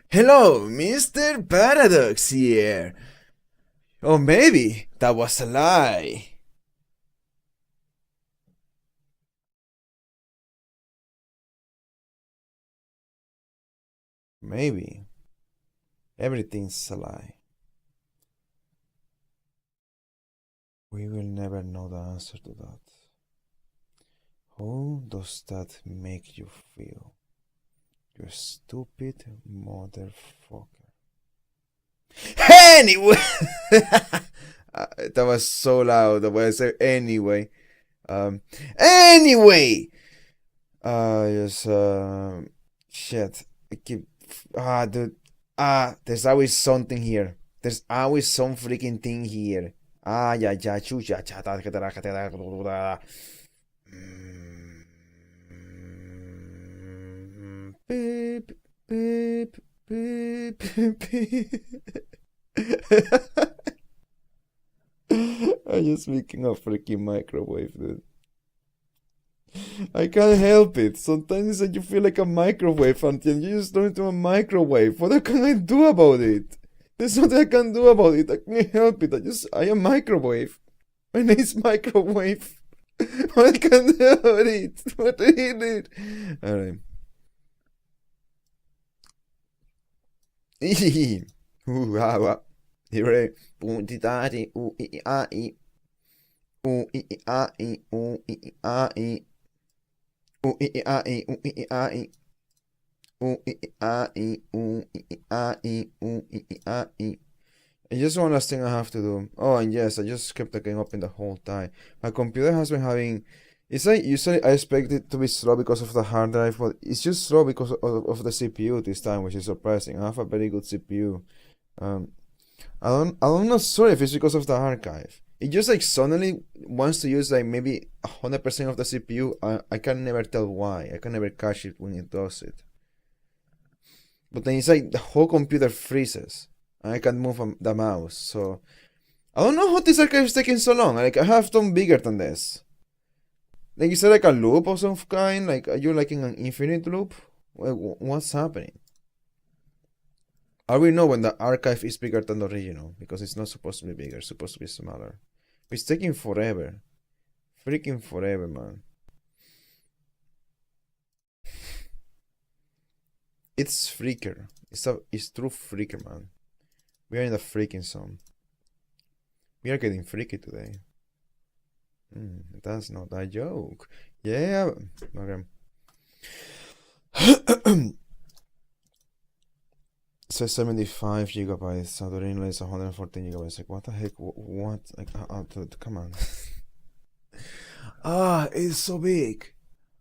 Hello, Mr. Paradox here. Or maybe that was a lie. Maybe everything's a lie. We will never know the answer to that. How does that make you feel? You stupid motherfucker. Anyway! That was so loud. The way I said anyway. Anyway! Just, shit. I keep, dude. There's always something here. There's always some freaking thing here. Ya, ya, chucha, chata, beep, beep, beep, beep. I'm just making a freaking microwave, dude. I can't help it. Sometimes you feel like a microwave until you just turn into a microwave. What can I do about it? There's nothing I can do about it. I can't help it. I am microwave. My name is microwave. What can I do about it? What do you do? Alright. Ah, ah. Here. Puntitati. I, I. I, I. I, I. And just one last thing I have to do. Oh, and yes, I just kept the game open the whole time. My computer has been having. It's like usually I expect it to be slow because of the hard drive, but it's just slow because of the CPU this time, which is surprising. I have a very good CPU. Um, I'm not sure if it's because of the archive. It just like suddenly wants to use like maybe 100% of the CPU. I can never tell why. I can never catch it when it does it. But then it's like the whole computer freezes. And I can't move the mouse. So I don't know how this archive is taking so long. Like I have done bigger than this. Like is it like a loop of some kind? Like are you like in an infinite loop? What's happening? I will know when the archive is bigger than the original, because it's not supposed to be bigger, it's supposed to be smaller. But it's taking forever. Freaking forever, man. It's freaker. It's true freaker, man. We are in the freaking zone. We are getting freaky today. That's not a joke. Yeah. Okay. So 75 gigabytes. Adorino is 114 gigabytes. Like, what the heck? What? Like, dude, come on. It's so big.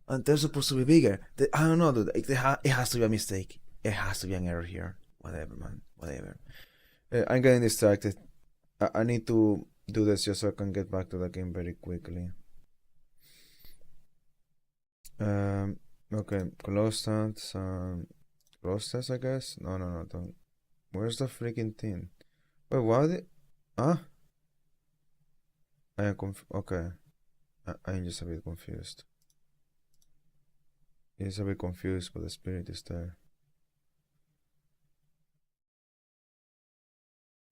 And they're supposed to be bigger. I don't know, dude. It has to be a mistake. It has to be an error here. Whatever, man. Whatever. I'm getting distracted. I need to do this just so I can get back to the game very quickly. Okay. Close stats. Close stats, I guess? No, no, no. Don't. Where's the freaking thing? Wait, what? Huh? I am okay. I'm just a bit confused. It's a bit confused, but the spirit is there.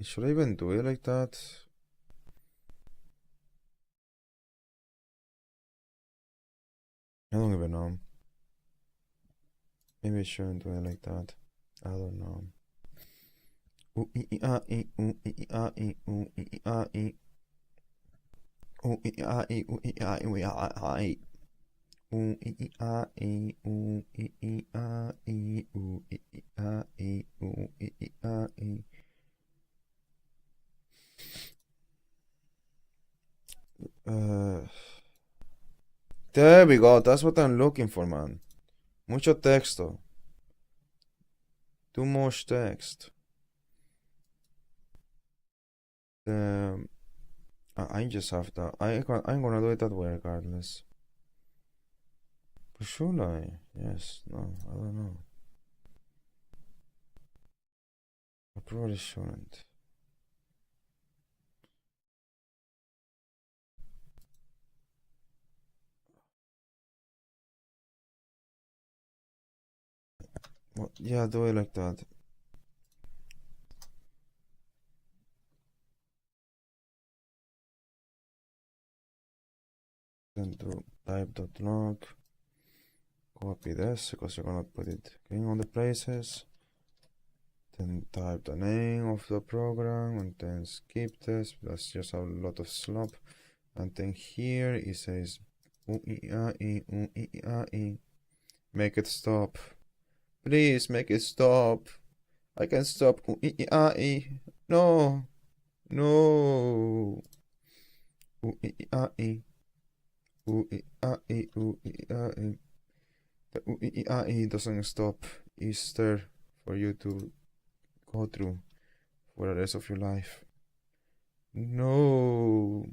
Should I even do it like that? I don't even know. Maybe I shouldn't do it like that. I don't know. There we go. That's what I'm looking for, man. Mucho texto. Too much text. I just have that. I'm gonna do it that way regardless. But should I? Yes. No. I don't know. I probably shouldn't. Well, yeah, do it like that. then do type.log. Copy this because you're gonna put it in all the places. Then type the name of the program and then skip this. That's just a lot of slop. And then here it says make it stop. Please make it stop. I can stop. No. No. The doesn't stop. It's there for you to go through for the rest of your life. No.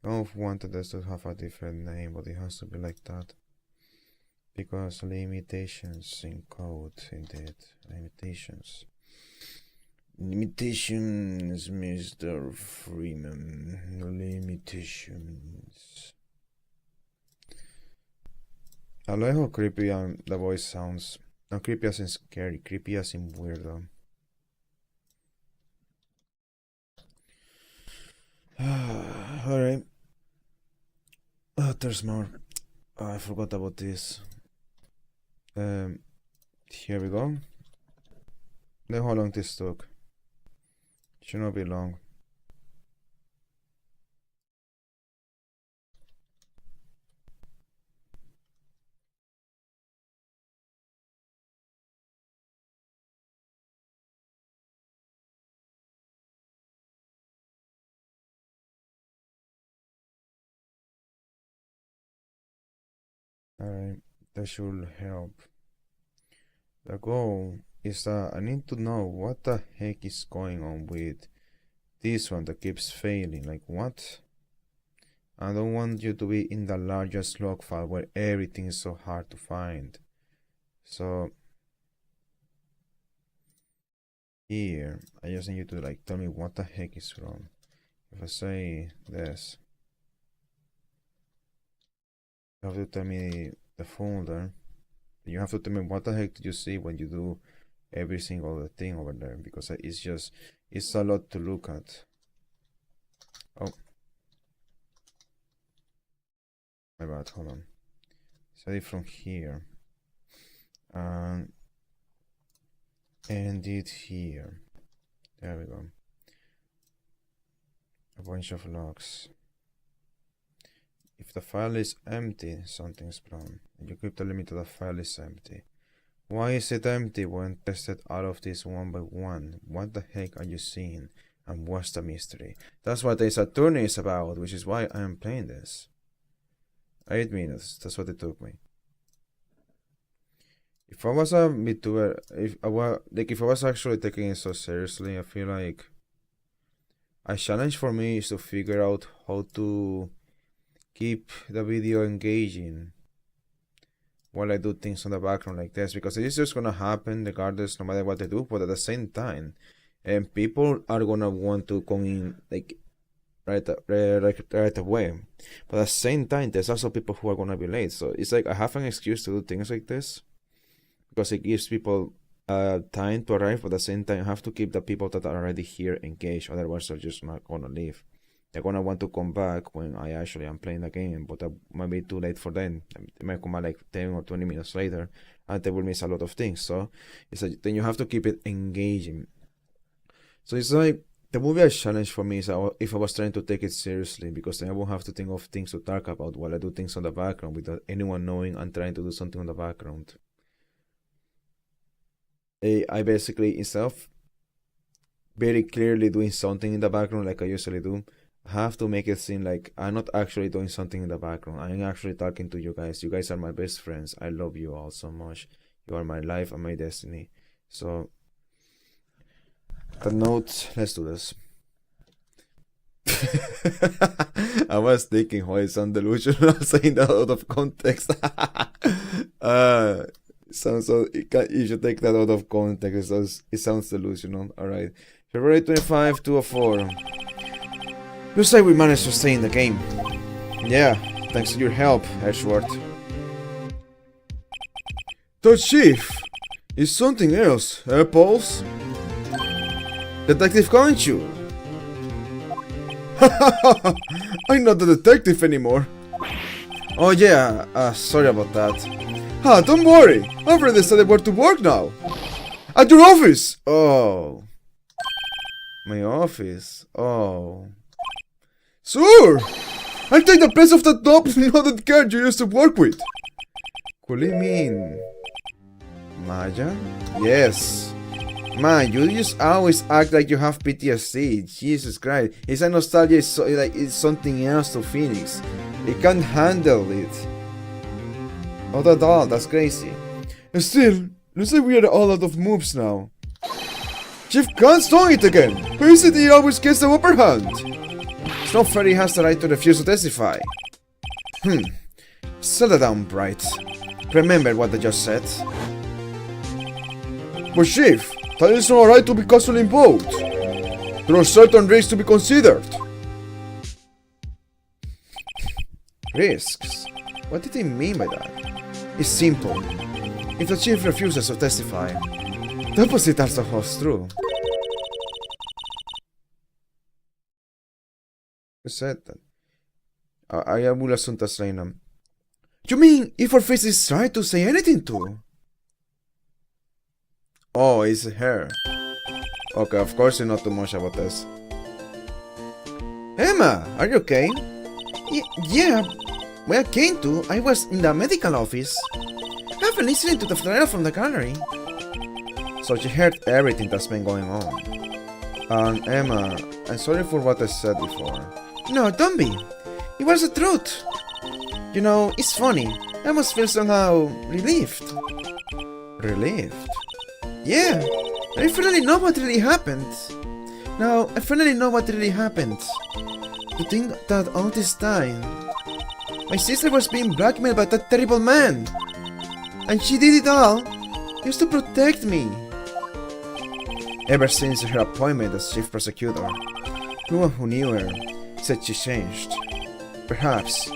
I've wanted this to have a different name, but it has to be like that. Because limitations in code, indeed. Limitations. Limitations, Mr. Freeman. Limitations. I like how creepy the voice sounds. Not creepy as in scary, creepy as in weirdo. Alright. There's more. I forgot about this. Here we go. Look how long this took. Should not be long. Alright, that should help. The goal is that I need to know what the heck is going on with this one that keeps failing. Like, what? I don't want you to be in the largest log file where everything is so hard to find. So here, I just need you to like tell me what the heck is wrong. If I say this, you have to tell me the folder. You have to tell me what the heck did you see when you do every single thing over there, because it's a lot to look at. Oh, my bad, hold on. Set it from here and end it here. There we go. A bunch of logs. If the file is empty, something's wrong. You keep telling me that the file is empty. Why is it empty when tested out of this one by one? What the heck are you seeing? And what's the mystery? That's what this attorney is about, which is why I am playing this. 8 minutes, that's what it took me. If I was a VTuber, if I was actually taking it so seriously, I feel like a challenge for me is to figure out how to keep the video engaging while I do things on the background like this, because it's just gonna happen regardless, no matter what I do. But at the same time, and people are gonna want to come in like right away. But at the same time, there's also people who are gonna be late. So it's like I have an excuse to do things like this because it gives people time to arrive. But at the same time, I have to keep the people that are already here engaged. Otherwise, they're just not gonna leave. They're gonna want to come back when I actually am playing the game, but that might be too late for them. They might come back like 10 or 20 minutes later, and they will miss a lot of things. So it's like, then you have to keep it engaging. So it's like there will be a challenge for me if I was trying to take it seriously, because then I won't have to think of things to talk about while I do things on the background without anyone knowing I'm trying to do something on the background. I basically, instead of very clearly doing something in the background like I usually do, have to make it seem like I'm not actually doing something in the background. I'm actually talking to you guys. You guys are my best friends. I love you all so much. You are my life and my destiny. So, the note, let's do this. I was thinking how it sounds delusional saying that out of context. You should take that out of context. It sounds delusional. Alright. February 25, 204. Looks like we managed to stay in the game. Yeah, thanks to your help, Edgeworth. The chief is something else, Pulse? Detective Conchu. I'm not the detective anymore. Oh yeah, sorry about that. Ah, don't worry. I've already decided where to work now. At your office! Oh. My office? Oh. Sure! I'll take the place of that top-nodded cat you used to work with. What do you mean? Maya? Yes. Man, you just always act like you have PTSD. Jesus Christ. It's a nostalgia, it's something else to Phoenix. It can't handle it. Not at all, that's crazy. Still, looks like we are all out of moves now. Chief Khan's doing it again. Who is it he always gets the upper hand? It's not fair he has the right to refuse to testify. Settle down, Bright. Remember what I just said. But Chief, that is not a right to be casually invoked. There are certain risks to be considered. Risks? What did he mean by that? It's simple. If the chief refuses to testify, the opposite also holds true. Who said that? I will assume that's random. You mean if her face is right to say anything to? Oh, it's her. Okay, of course you know too much about this. Emma, are you okay? Yeah, when I came to, I was in the medical office. I've been listening to the flare from the gallery. So she heard everything that's been going on. Emma, I'm sorry for what I said before. No, don't be. It was the truth. You know, it's funny. I must feel somehow relieved. Relieved? Yeah, I finally know what really happened. Now, I finally know what really happened. To think that all this time, my sister was being blackmailed by that terrible man. And she did it all just to protect me. Ever since her appointment as chief prosecutor, no one who knew her said she changed. Perhaps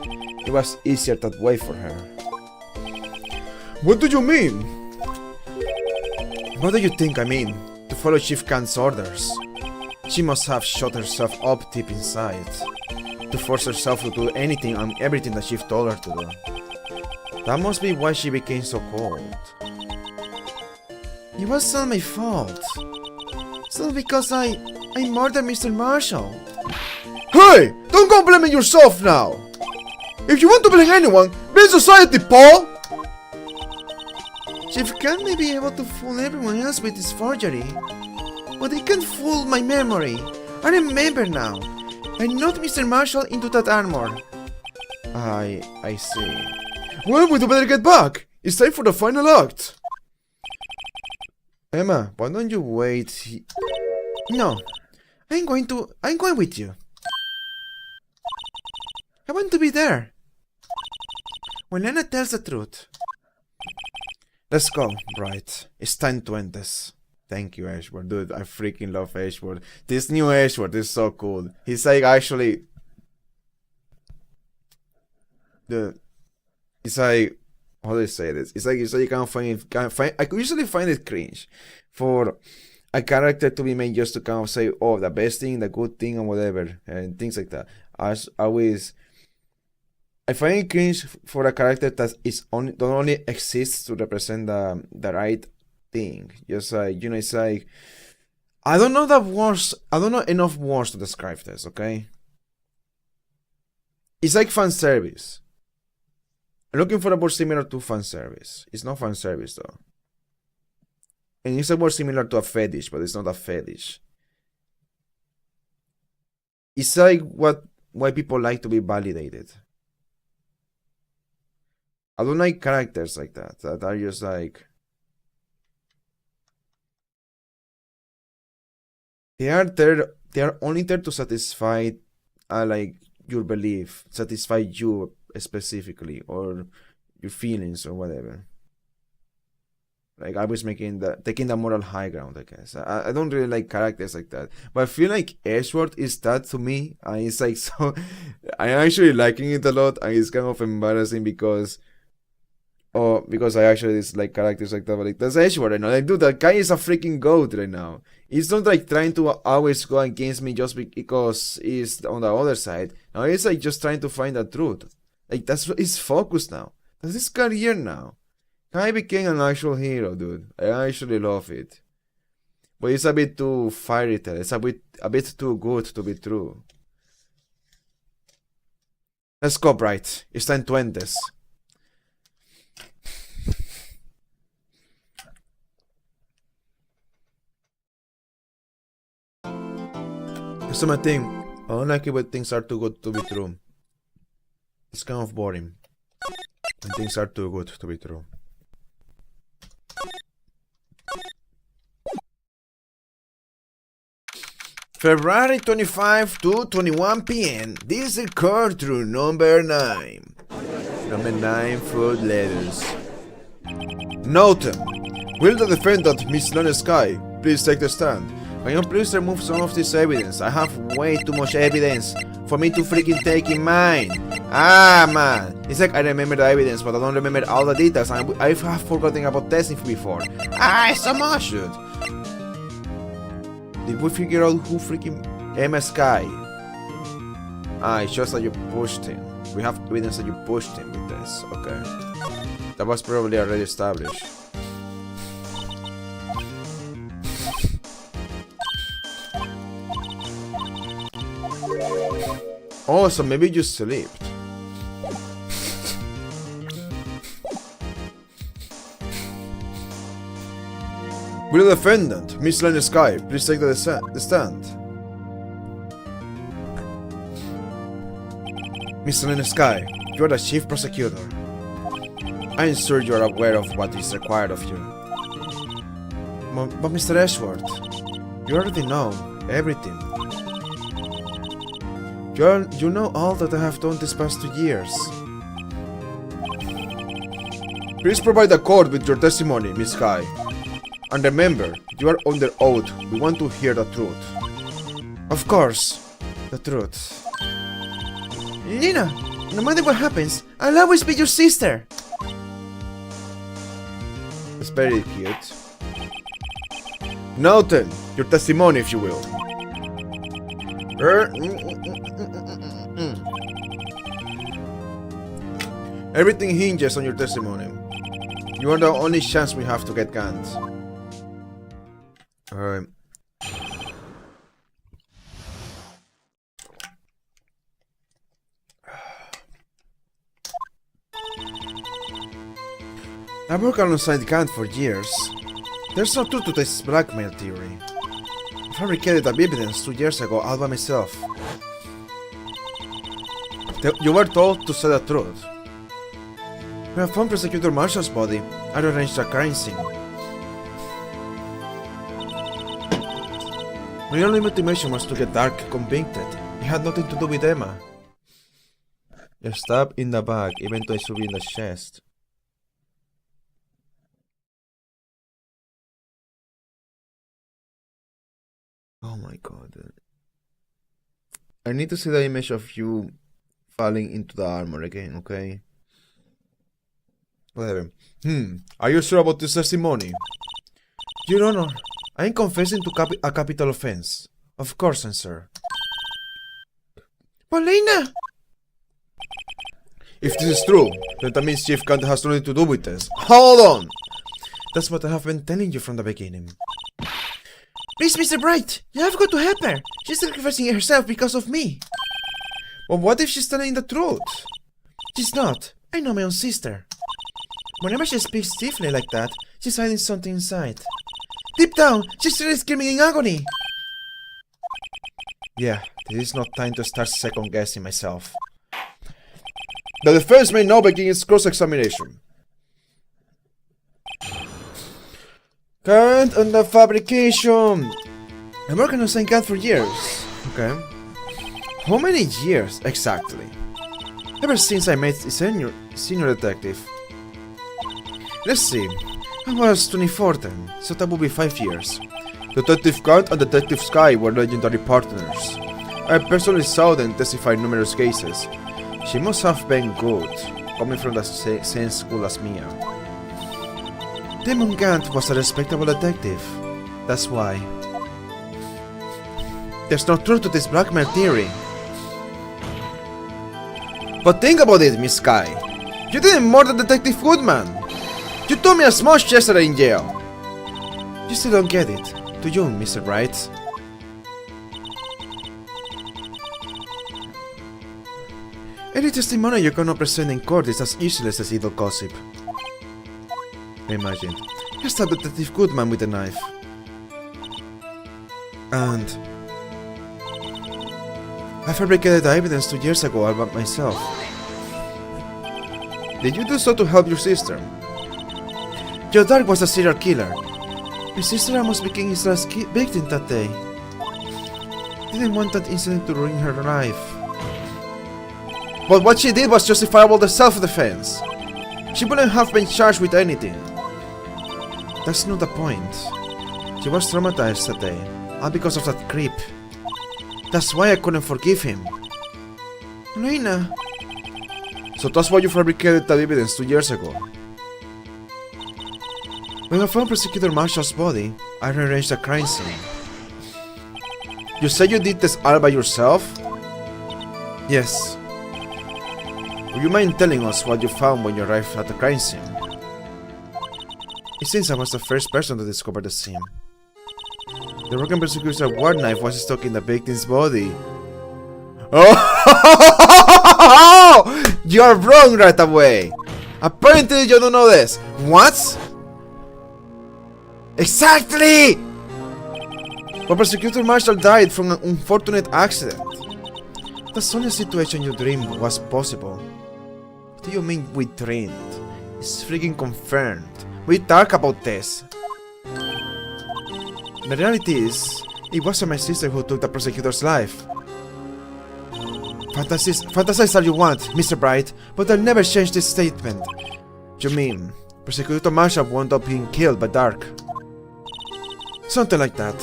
it was easier that way for her. What do you mean? What do you think I mean? To follow Chief Khan's orders. She must have shut herself up deep inside. To force herself to do anything and everything that Chief told her to do. That must be why she became so cold. It was all my fault. It's all because I murdered Mr. Marshall. Hey! Don't go blaming yourself now! If you want to blame anyone, blame society, Paul! Chief Khan may be able to fool everyone else with his forgery, but he can't fool my memory. I remember now. I knocked Mr. Marshall into that armor. I see. Well, we better get back. It's time for the final act. Emma, why don't you wait? No, I'm going with you. I want to be there. When Lena tells the truth. Let's go, Bright. It's time to end this. Thank you, Ashworth. Dude, I freaking love Ashworth. This new Ashworth is so cool. He's like actually... Dude, it's like... How do I say this? It's like you can't find... I usually find it cringe for a character to be made just to kind of say, oh, the best thing, the good thing, and whatever, and things like that. As always... I find it cringe for a character that is only don't only exists to represent the right thing. Just like, you know, it's like I don't know enough words to describe this, okay? It's like fan service. I'm looking for a word similar to fan service. It's not fan service though. And it's a word similar to a fetish, but it's not a fetish. It's like why people like to be validated. I don't like characters like that are just like... They are only there to satisfy like your belief, satisfy you specifically, or your feelings or whatever. Like I was taking the moral high ground, I guess. I don't really like characters like that. But I feel like Ashworth is that to me, and it's like so I'm actually liking it a lot, and it's kind of embarrassing because I actually dislike characters like that. But like, that's Ashworth right now. Like, dude, that guy is a freaking goat right now. It's not like trying to always go against me just because it's on the other side. No, it's like just trying to find the truth. Like that's his focus now. That's his career now. Kai became an actual hero, dude. I actually love it. But it's a bit too fairy tale. It's a bit too good to be true. Let's go, Bright. It's time to end this. It's my thing. I don't like it when things are too good to be true. It's kind of boring when things are too good to be true. February 25 to 21 p.m. This is record through number 9. Number 9 food letters. Note: will the defendant, Miss Lone Sky, please take the stand? Can you please remove some of this evidence? I have way too much evidence for me to freaking take in mind. Ah, man. It's like I remember the evidence, but I don't remember all the details. I have forgotten about testing before. Ah, it's so much, dude. Did we figure out who freaking Emma Sky? Ah, it's just that you pushed him. We have evidence that you pushed him with this. Okay. That was probably already established. Oh, so maybe you slept. Will the defendant, Miss Lone Sky, please take the stand? Miss Lone Sky, you are the chief prosecutor. I am sure you are aware of what is required of you. But Mr. Ashworth, you already know everything. You know all that I have done these past 2 years. Please provide the court with your testimony, Miss Sky. And remember, you are under oath. We want to hear the truth. Of course, the truth. Lena, no matter what happens, I'll always be your sister. It's very cute. Now then, your testimony, if you will. Everything hinges on your testimony. You are the only chance we have to get Gant. Alright. I've worked alongside Gant for years. There's no truth to this blackmail theory. I fabricated the evidence 2 years ago all by myself. You were told to say the truth. We have found Prosecutor Marshall's body and arranged a crime scene. My only motivation was to get Dark convicted. It had nothing to do with Emma. A stab in the back, eventually shooting in the chest. Oh my god. I need to see the image of you falling into the armor again, okay? Whatever. Are you sure about this testimony? Your Honor, I am confessing to a capital offense. Of course, sir. Paulina! If this is true, then that means Chief Kant has nothing to do with this. Hold on! That's what I have been telling you from the beginning. Please, Mr. Bright, you have got to help her. She's sacrificing herself because of me. But what if she's telling the truth? She's not. I know my own sister. Whenever she speaks stiffly like that, she's hiding something inside. Deep down, she's really screaming in agony. Yeah, this is not time to start second-guessing myself. The defense may now begin its cross-examination. Kant on the fabrication. I'm working on St. Kant for years. Okay. How many years exactly? Ever since I met the senior detective. Let's see. I was 24 then, so that would be 5 years. Detective Kant and Detective Sky were legendary partners. I personally saw them testify in numerous cases. She must have been good, coming from the same school as Mia. Demon Gant was a respectable detective. That's why. There's no truth to this blackmail theory. But think about it, Miss Sky. You didn't murder Detective Goodman. You told me a small yesterday in jail. You still don't get it, do you, Mr. Bright? Any testimony you cannot present in court is as useless as idle gossip. Imagine, you stabbed Detective Goodman with a knife. And I fabricated the evidence 2 years ago about myself. Did you do so to help your sister? Your dad was a serial killer. My sister almost became his last victim that day. Didn't want that incident to ruin her life. But what she did was justifiable to self-defense. She wouldn't have been charged with anything. That's not the point. She was traumatized that day, all because of that creep. That's why I couldn't forgive him. Reina. So that's why you fabricated that evidence 2 years ago. When I found Prosecutor Marshall's body, I rearranged the crime scene. You said you did this all by yourself? Yes. Would you mind telling us what you found when you arrived at the crime scene? It seems I was the first person to discover the scene. The broken prosecutor's war knife was stuck in the victim's body. Oh! You're wrong right away! Apparently you don't know this. What? Exactly! But Prosecutor Marshall died from an unfortunate accident. That's only a situation you dreamed was possible. What do you mean we dreamed? It's freaking confirmed. We talk about this. The reality is, it wasn't my sister who took the prosecutor's life. Fantasize all you want, Mr. Bright, but I'll never change this statement. You mean, Prosecutor Marshall wound up being killed by Dark? Something like that.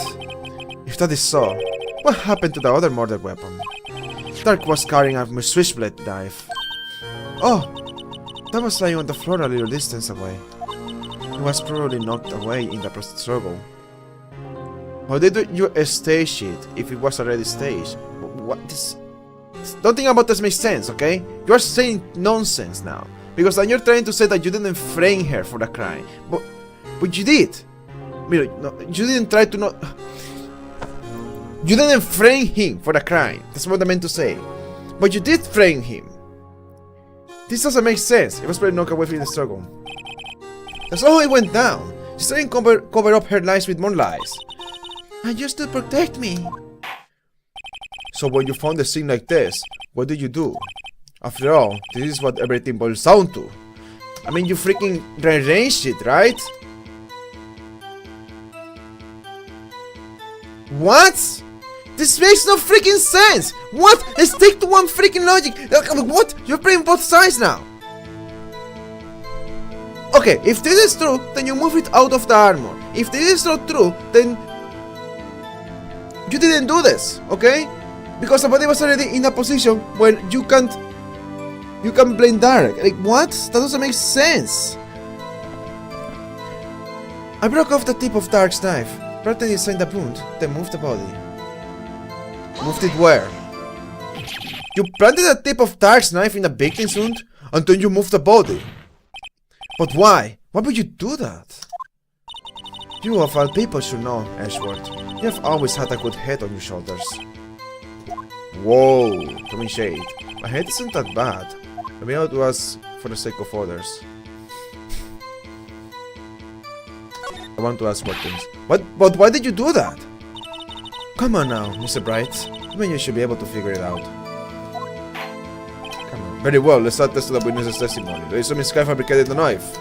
If that is so, what happened to the other murder weapon? Dark was carrying a switchblade knife. Oh, that was lying on the floor a little distance away. It was probably knocked away in the struggle. How did you stage it if it was already staged? What this? Nothing about this makes sense, okay? You are saying nonsense now. Because then you're trying to say that you didn't frame her for the crime. But you did. No, you didn't try to not... You didn't frame him for the crime. That's what I meant to say. But you did frame him. This doesn't make sense. It was probably knocked away from the struggle. That's how it went down. She's trying to cover up her lies with more lies. And just to protect me. So when you found a scene like this, what did you do? After all, this is what everything boils down to. I mean, you freaking rearranged it, right? What? This makes no freaking sense! What? Let's stick to one freaking logic! What? You're playing both sides now! Okay, if this is true, then you move it out of the armor. If this is not true, then... you didn't do this, okay? Because the body was already in a position where you can't blame Dark. Like, what? That doesn't make sense. I broke off the tip of Dark's knife, planted inside the wound, then moved the body. Moved it where? You planted the tip of Dark's knife in the victim's wound, and then you moved the body. But why? Why would you do that? You of all people should know, Ashworth. You have always had a good head on your shoulders. Whoa, throwing shade. My head isn't that bad. Maybe it was for the sake of others. I want to ask more things. But why did you do that? Come on now, Mr. Bright. I mean, you should be able to figure it out. Come on. Very well, let's start testing the witness's testimony. There is some Sky fabricated the knife.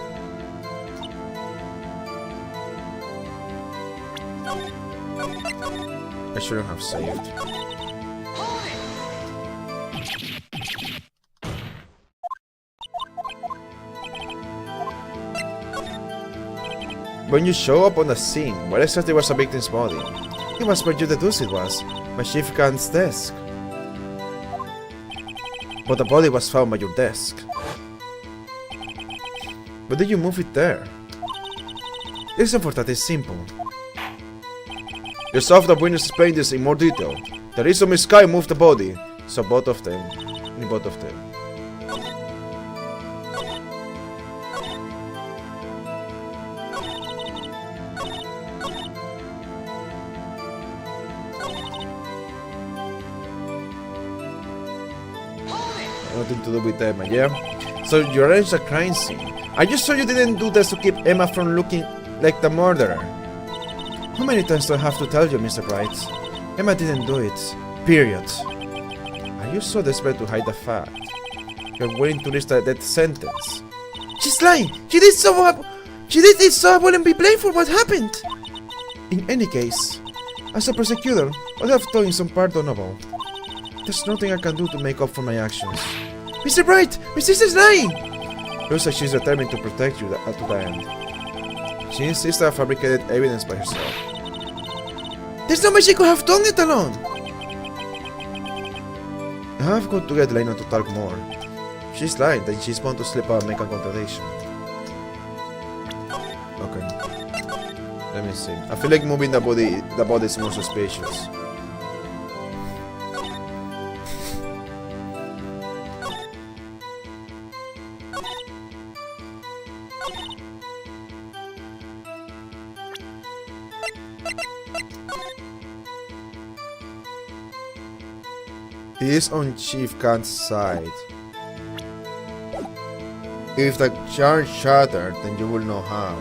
I shouldn't have saved. When you show up on the scene, where exactly was the victim's body? It was where you deduced it was, by Chief Khan's desk. But the body was found by your desk. Why did you move it there? The reason for that is simple. Yourself the witness explain this in more detail. The reason Miss Sky moved the body. So both of them. Both of them. Nothing to do with Emma, yeah? So you arranged a crime scene. Are you sure you didn't do this to keep Emma from looking like the murderer? How many times do I have to tell you, Mr. Bright? Emma didn't do it. Period. Are you so desperate to hide the fact? You're willing to risk the death sentence. She's lying! She did it so I wouldn't be blamed for what happened! In any case, as a prosecutor, what I've done is unpardonable. There's nothing I can do to make up for my actions. Mr. Bright! My sister's lying! Looks like she's determined to protect you to the end. She insists I fabricated evidence by herself. There's no way she could have done it alone! I have got to get Lena to talk more. If she's lying, then she's bound to slip out and make a contradiction. Okay. Let me see. I feel like moving the body is more suspicious. He is on Chief Khan's side. If the jar shattered, then you will know how.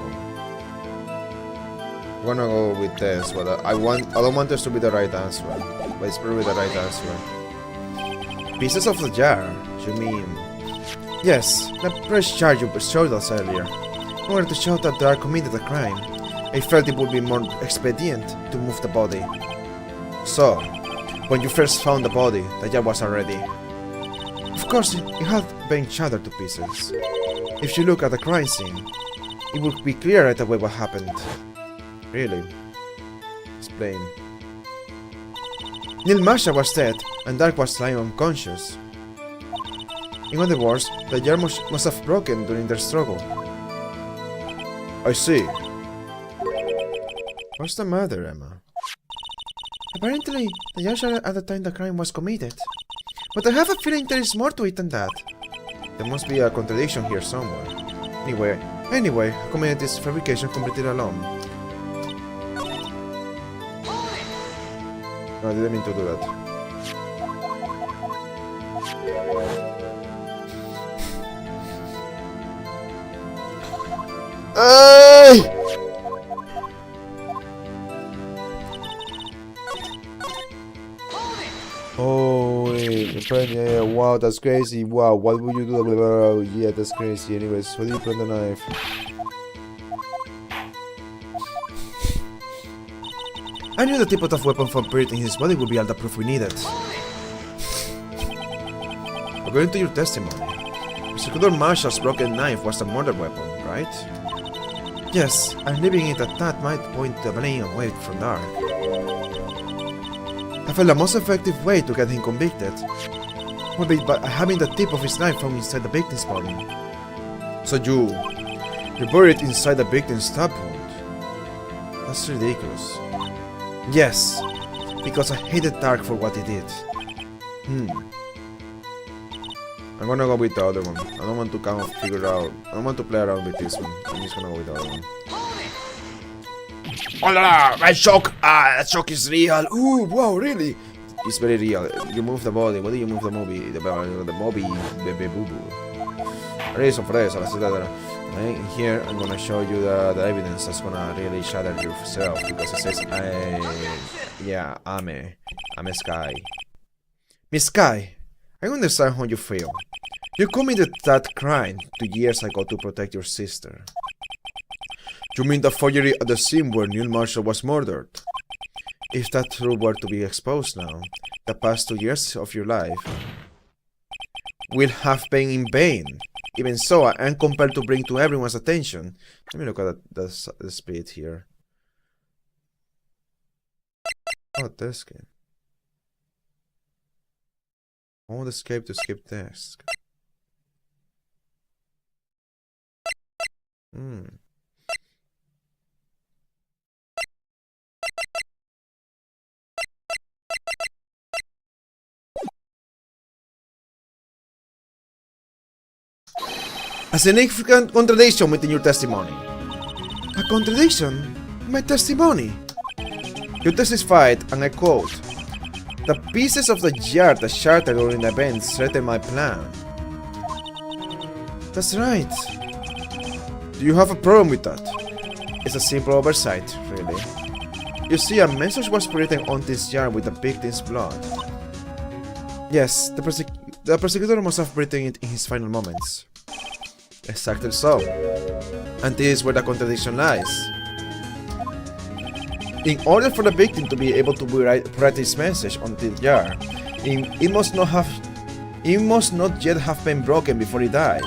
I'm gonna go with this, but I don't want this to be the right answer. But it's probably the right answer. Pieces of the jar? You mean? Yes, the fresh jar you showed us earlier. In order to show that they are committed a crime, I felt it would be more expedient to move the body. So, when you first found the body, the jar was already. Of course, it had been shattered to pieces. If you look at the crime scene, it would be clear right away what happened. Really? Explain. Neil Marshall was dead, and Dark was lying unconscious. In other words, the jar must have broken during their struggle. I see. What's the matter, Emma? Apparently, the jar shattered at the time the crime was committed. But I have a feeling there is more to it than that. There must be a contradiction here somewhere. Anyway, I committed this fabrication completely alone. No, I didn't mean to do that. Hey! Oh, yeah, wow, that's crazy. Wow, what would you do? Yeah, that's crazy. Anyways, what do you put on the knife? I knew the tip-of weapon from Spirit in his body would be all the proof we needed. According to your testimony, Prosecutor Marshall's broken knife was the murder weapon, right? Yes, and leaving it at that might point the blame away from Dark. I felt the most effective way to get him convicted would be by having the tip of his knife found inside the victim's body. So you buried it inside the victim's stab wound? That's ridiculous. Yes, because I hated Dark for what he did. I'm gonna go with the other one. I don't want to kind of figure out. I don't want to play around with this one. I'm just gonna go with the other one. Oh la la! My shock! That shock is real! Ooh, wow, really? It's very real. You move the body. What do you move the movie? The movie, baby boo boo. Really sorpresa, etc. Here, I'm gonna show you the evidence that's gonna really shatter yourself because it says, yeah, I'm Sky. Miss Sky, I understand how you feel. You committed that crime 2 years ago to protect your sister. You mean the forgery at the scene where Neil Marshall was murdered? If that truth were to be exposed now, the past 2 years of your life will have been in vain. Even so, I am compelled to bring to everyone's attention. Let me look at the speed here. Oh, desk. I want escape to skip desk. A significant contradiction within your testimony. A contradiction? My testimony? You testified, and I quote, "The pieces of the jar that shattered during the event threatened my plan." That's right. Do you have a problem with that? It's a simple oversight, really. You see, a message was written on this jar with the victim's blood. Yes, the prosecutor must have written it in his final moments. Exactly so. And this is where the contradiction lies. In order for the victim to be able to write his message on the jar, it must not yet have been broken before he died.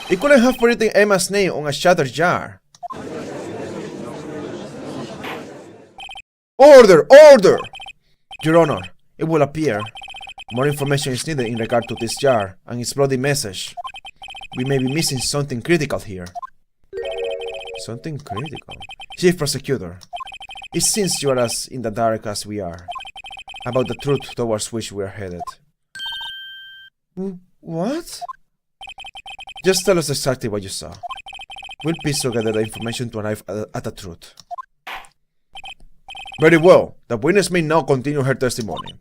He couldn't have written Emma's name on a shattered jar. Order! Order! Your Honor, it will appear more information is needed in regard to this jar and its bloody message. We may be missing something critical here. Something critical? Chief Prosecutor, it seems you are as in the dark as we are about the truth towards which we are headed. What? Just tell us exactly what you saw. We'll piece together the information to arrive at the truth. Very well. The witness may now continue her testimony.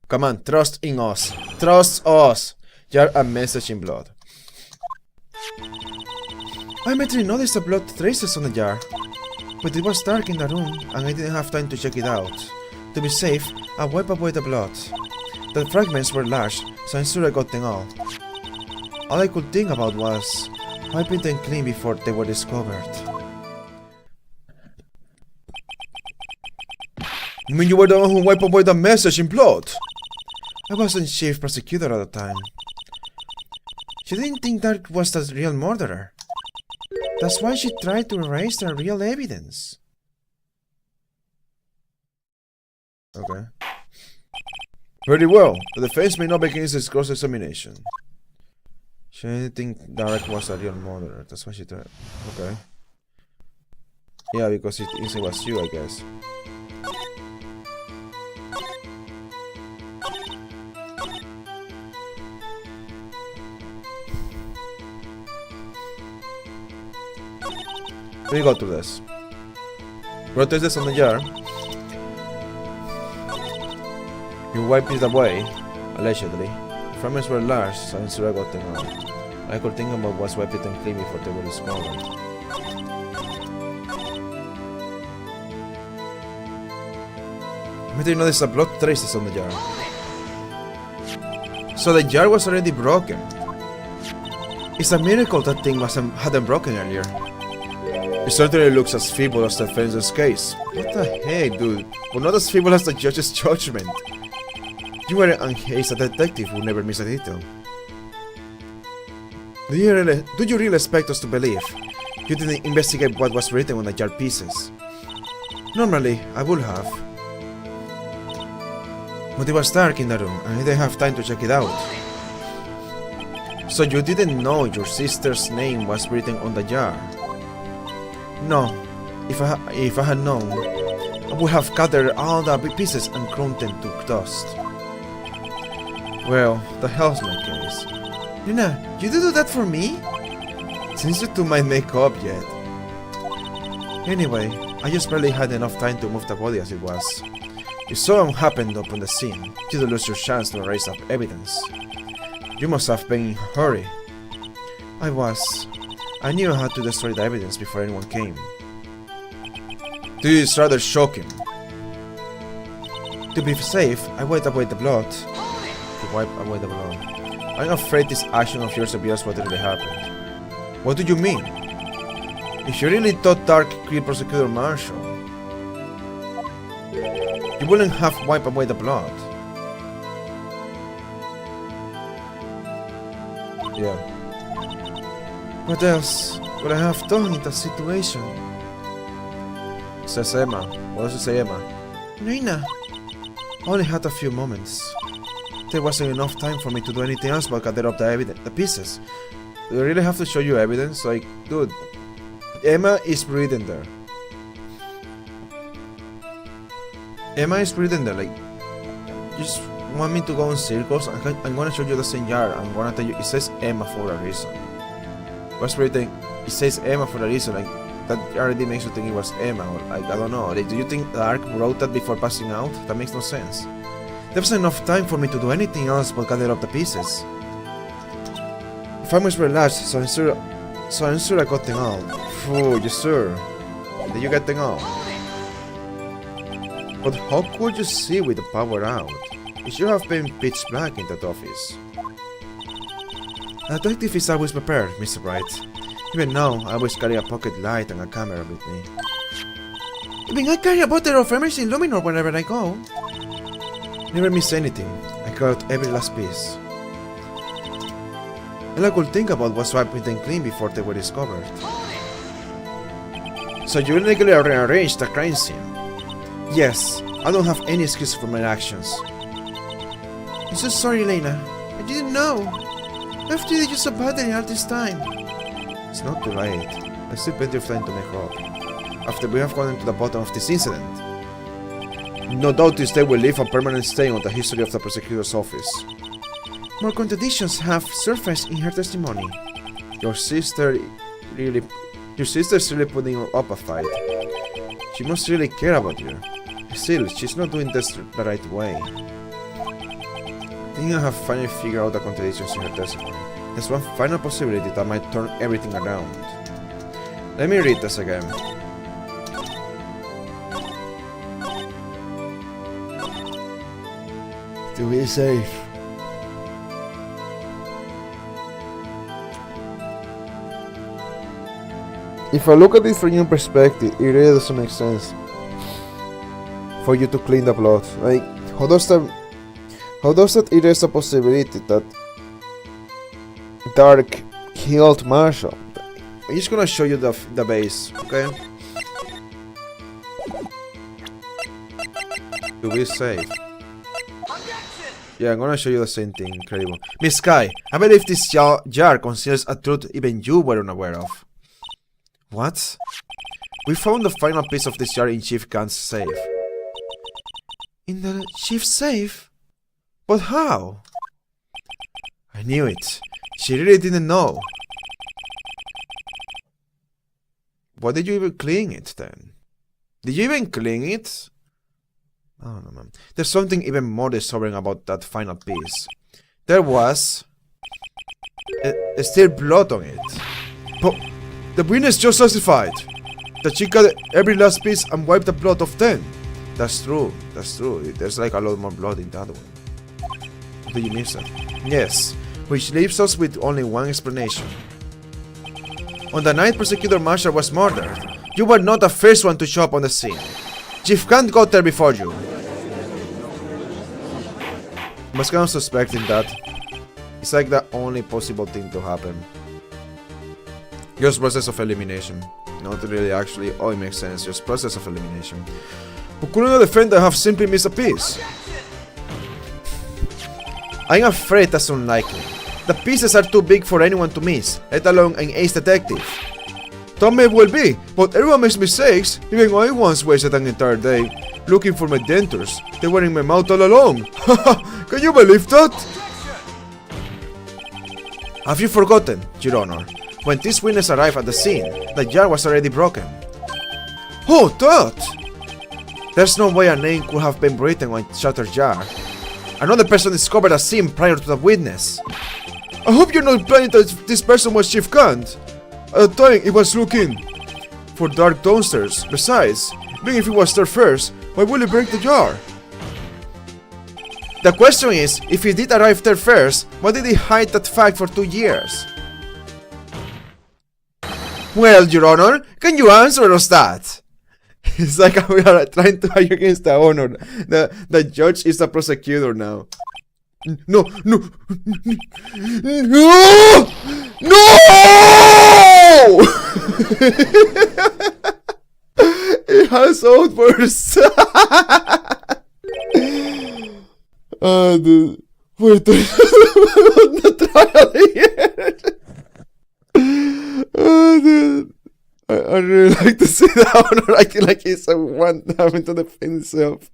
Come on, trust in us. Trust us. Jar a message in blood. I immediately noticed the blood traces on the jar, but it was dark in the room and I didn't have time to check it out. To be safe, I wiped away the blood. The fragments were large, so I'm sure I got them all. All I could think about was wiping them clean before they were discovered. You mean you were the one who wiped away the message in blood? I wasn't chief prosecutor at the time. She didn't think that was the real murderer. That's why she tried to erase the real evidence. Okay. Very well. The defense may now begin its cross-examination. She didn't think Derek was the real murderer. That's why she tried. Okay. Yeah, because it was you, I guess. We go through this. Rotate this on the jar. You wipe it away, allegedly. The fragments were large, so I'm sure I got them out. I could think about what's wiped it and clean before they were discovered. I didn't notice the blood traces on the jar. So the jar was already broken. It's a miracle that thing hadn't broken earlier. It certainly looks as feeble as the defense's case. What the heck, dude? But not as feeble as the judge's judgment. You were a detective who never missed a detail. Do you really expect us to believe you didn't investigate what was written on the jar pieces? Normally, I would have. But it was dark in the room, and I didn't have time to check it out. So you didn't know your sister's name was written on the jar? No. If I had known, I would have gathered all the pieces and ground them to dust. Well, that helps my case. Luna, you did do that for me? Since you two might make up yet. Anyway, I just barely had enough time to move the body as it was. If something happened up on the scene, you'd lose your chance to erase up evidence. You must have been in a hurry. I was. I knew I had to destroy the evidence before anyone came. This is rather shocking. To be safe, I wiped away the blood. I'm afraid this action of yours reveals what really happened. What do you mean? If you really thought Dark killed Prosecutor Marshall, you wouldn't have wiped away the blood. Yeah. What else would I have done in that situation? Says Emma. What does it say, Emma? Reina. I only had a few moments. There wasn't enough time for me to do anything else but gather up the pieces. Do I really have to show you evidence? Like, dude, Emma is breathing there. Emma is breathing there, like, just want me to go in circles, I'm gonna show you the same jar. I'm gonna tell you it says Emma for a reason. What's written? It says Emma for a reason. Like that already makes you think it was Emma. Or like I don't know. Like, do you think Dark wrote that before passing out? That makes no sense. There wasn't enough time for me to do anything else but gather up the pieces. If I must relax, so I'm sure I got them all. Phew, you sure? Did you get them all? But how could you see with the power out? It should have been pitch black in that office. A detective is always prepared, Mr. Bright. Even now, I always carry a pocket light and a camera with me. Even I carry a bottle of emergency luminor wherever I go. Never miss anything. I got every last piece. All I could think about was wiping them clean before they were discovered. So you illegally rearranged the crime scene? Yes, I don't have any excuse for my actions. I'm so sorry, Elena. I didn't know. After did you so badly all this time? It's not too late. I still plenty of time to make up. After we have gotten to the bottom of this incident. No doubt this day will leave a permanent stain on the history of the prosecutor's office. More contradictions have surfaced in her testimony. Your sister's really putting up a fight. She must really care about you. Still, she's not doing this the right way. I think I have finally figured out the contradictions in her testimony. There's one final possibility that might turn everything around. Let me read this again. To be safe. If I look at it from your perspective, it really doesn't make sense for you to clean the blood. Like, how does that erase the possibility that Dark killed Marshall? I'm just gonna show you the base, okay? To be safe. Yeah, I'm gonna show you the same thing. Incredible. Miss Sky, I believe this jar conceals a truth even you were unaware of. What? We found the final piece of this jar in Chief Khan's safe. In the chief's safe? But how? I knew it. She really didn't know. Why did you even clean it then? Did you even clean it? I don't know, man. There's something even more disturbing about that final piece. There was still blood on it. But the witness just testified that she got every last piece and wiped the blood off them. That's true. That's true. There's like a lot more blood in that one. Did you miss it? Yes. Which leaves us with only one explanation. On the night Prosecutor Marshall was murdered, you were not the first one to show up on the scene. Chief Khan got there before you. I was kind of suspecting that. It's like the only possible thing to happen. Just process of elimination. Not really actually. Oh, it makes sense. Just process of elimination. But couldn't the defender have simply missed a piece? I'm afraid that's unlikely. The pieces are too big for anyone to miss, let alone an ace detective. That may well be, but everyone makes mistakes. Even I once wasted an entire day looking for my dentures. They were in my mouth all along. Can you believe that? Have you forgotten, Your Honor? When this witness arrived at the scene, the jar was already broken. Oh, that! There's no way a name could have been written on a shattered jar. Another person discovered a scene prior to the witness. I hope you're not implying that this person was Chief Khan. At the time, he was looking for dark downstairs. Besides, even if he was there first, why would he break the jar? The question is, if he did arrive there first, why did he hide that fact for 2 years? Well, Your Honor, can you answer us that? It's like we are trying to argue against the honor. The judge is the prosecutor now. No! No! No! No! It has outbursts. Dude. Wait, the trial here. Dude. I really like to see the honor acting like he's the one having to defend himself.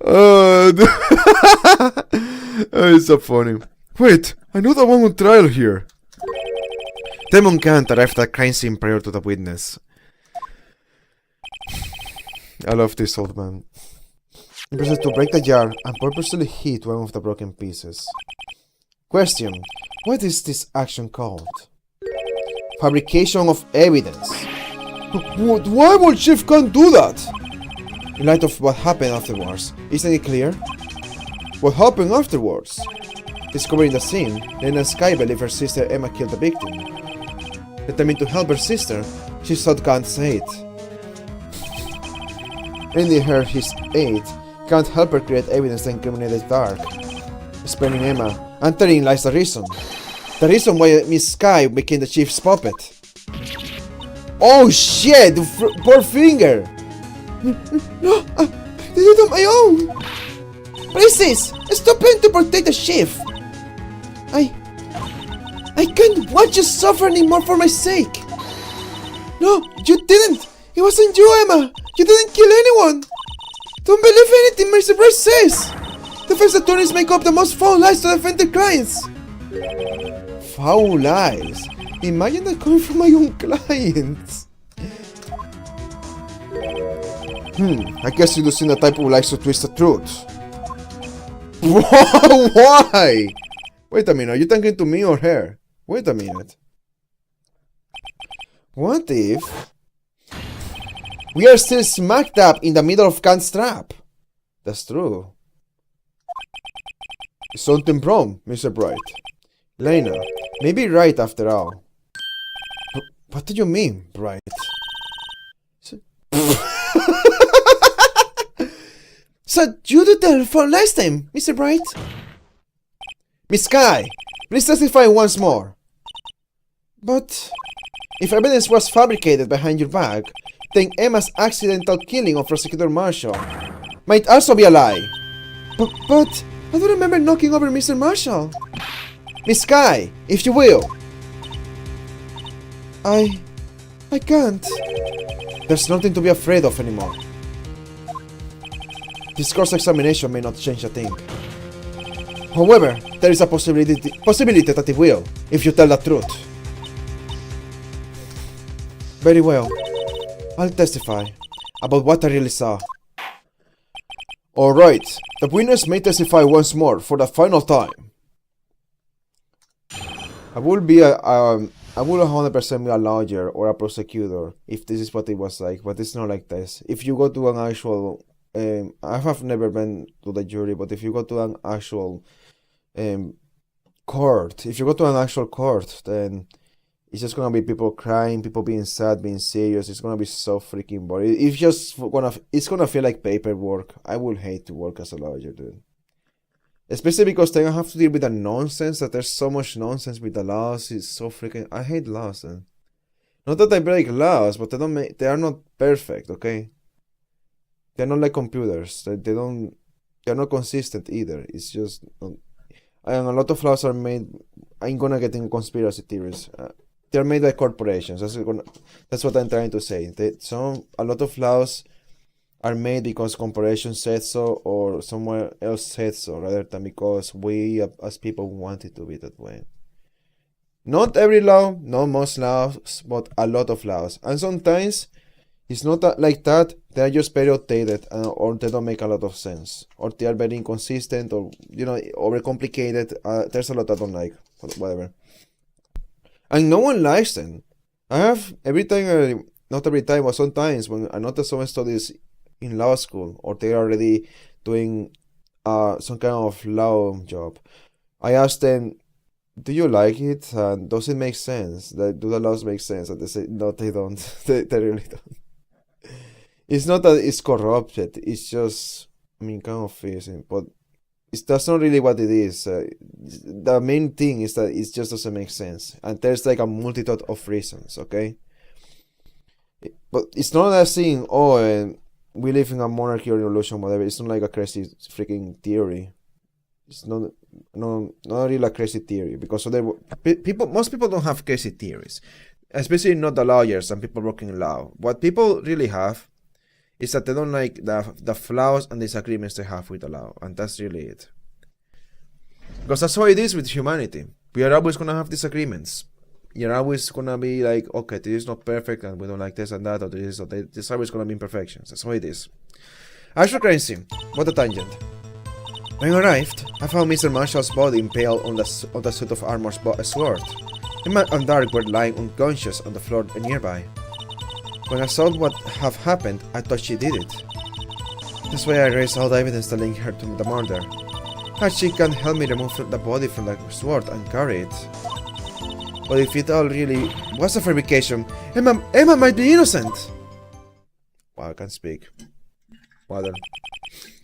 Oh, oh, it's so funny. Wait, I know the one on trial here. Demon can't arrive at the crime scene prior to the witness. I love this old man. He proceeds to break the jar and purposely hit one of the broken pieces. Question: what is this action called? Fabrication of evidence. Why would Chief can't do that? In light of what happened afterwards, isn't it clear? What happened afterwards? Discovering the scene, Lena and Sky believe her sister Emma killed the victim. Determined to help her sister, she sought Kant's aid. Lending her his aid, Kant helped her create evidence that incriminated the dark. Explaining Emma, and therein lies the reason. The reason why Miss Sky became the Chief's puppet. Oh shit! Poor finger! No! I did it on my own! Princess! Stop trying to protect the Chief! I can't watch you suffer anymore for my sake! No, you didn't! It wasn't you, Emma! You didn't kill anyone! Don't believe anything Mr. Bryce says! Defense attorneys make up the most foul lies to defend their clients! Foul lies? Imagine that coming from my own clients! I guess you do seem the type who likes to twist the truth. Why? Wait a minute, are you talking to me or her? Wait a minute. What if we are still smack dab in the middle of Kant's trap? That's true. Something wrong, Mr. Bright. Lena, maybe right after all. What do you mean, Bright? So you did that for last time, Mr. Bright? Miss Sky, please testify once more. But if evidence was fabricated behind your back, then Emma's accidental killing of Prosecutor Marshall might also be a lie. But I don't remember knocking over Mr. Marshall. Miss Sky, if you will. I can't. There's nothing to be afraid of anymore. This cross-examination may not change a thing. However, there is a possibility that it will, if you tell the truth. Very well. I'll testify about what I really saw. Alright, the witness may testify once more for the final time. I will 100% be a lawyer or a prosecutor if this is what it was like, but it's not like this. If you go to an actual, I have never been to the jury, but if you go to an actual court, then it's just gonna be people crying, people being sad, being serious. It's gonna be so freaking boring. It's gonna feel like paperwork. I would hate to work as a lawyer, dude. Especially because then I have to deal with the nonsense, that there's so much nonsense with the laws. It's so freaking... I hate laws, man. Not that I break laws, but they are not perfect, okay? They're not like computers. They're not consistent either. It's just... and a lot of laws are made... I'm gonna get into conspiracy theories. They're made by corporations. That's what I'm trying to say. A lot of laws are made because corporations said so or somewhere else said so, rather than because we as people want it to be that way. Not every law, not most laws, but a lot of laws. And sometimes it's not like that. They are just very outdated, or they don't make a lot of sense, or they are very inconsistent, or overcomplicated. There's a lot I don't like, whatever. And no one likes them. I have not every time, but sometimes when I notice someone studies in law school, or they're already doing some kind of law job, I ask them, do you like it? And does it make sense? Do the laws make sense? And they say, no, they don't. they really don't. It's not that it's corrupted. It's just, kind of fishing. But that's not really what it is. The main thing is that it just doesn't make sense. And there's like a multitude of reasons, okay? But it's not that saying, we live in a monarchy or revolution, whatever. It's not like a crazy freaking theory. It's not really a crazy theory, because most people don't have crazy theories, especially not the lawyers and people working in law. What people really have is that they don't like the flaws and disagreements they have with the law, and that's really it. Because that's how it is with humanity. We are always gonna have disagreements. You're always gonna be like, okay, this is not perfect, and we don't like this and that, or this, or that. There's always gonna be imperfections. That's how it is. Actual crime scene. What a tangent. When I arrived, I found Mr. Marshall's body impaled on the suit of armor's sword. Him and Dark were lying unconscious on the floor nearby. When I saw what had happened, I thought she did it. That's why I erased all the evidence that linked her to the murder. And she can help me remove the body from the sword and carry it. But if it all really was a fabrication, Emma might be innocent! Wow, I can't speak. Mother.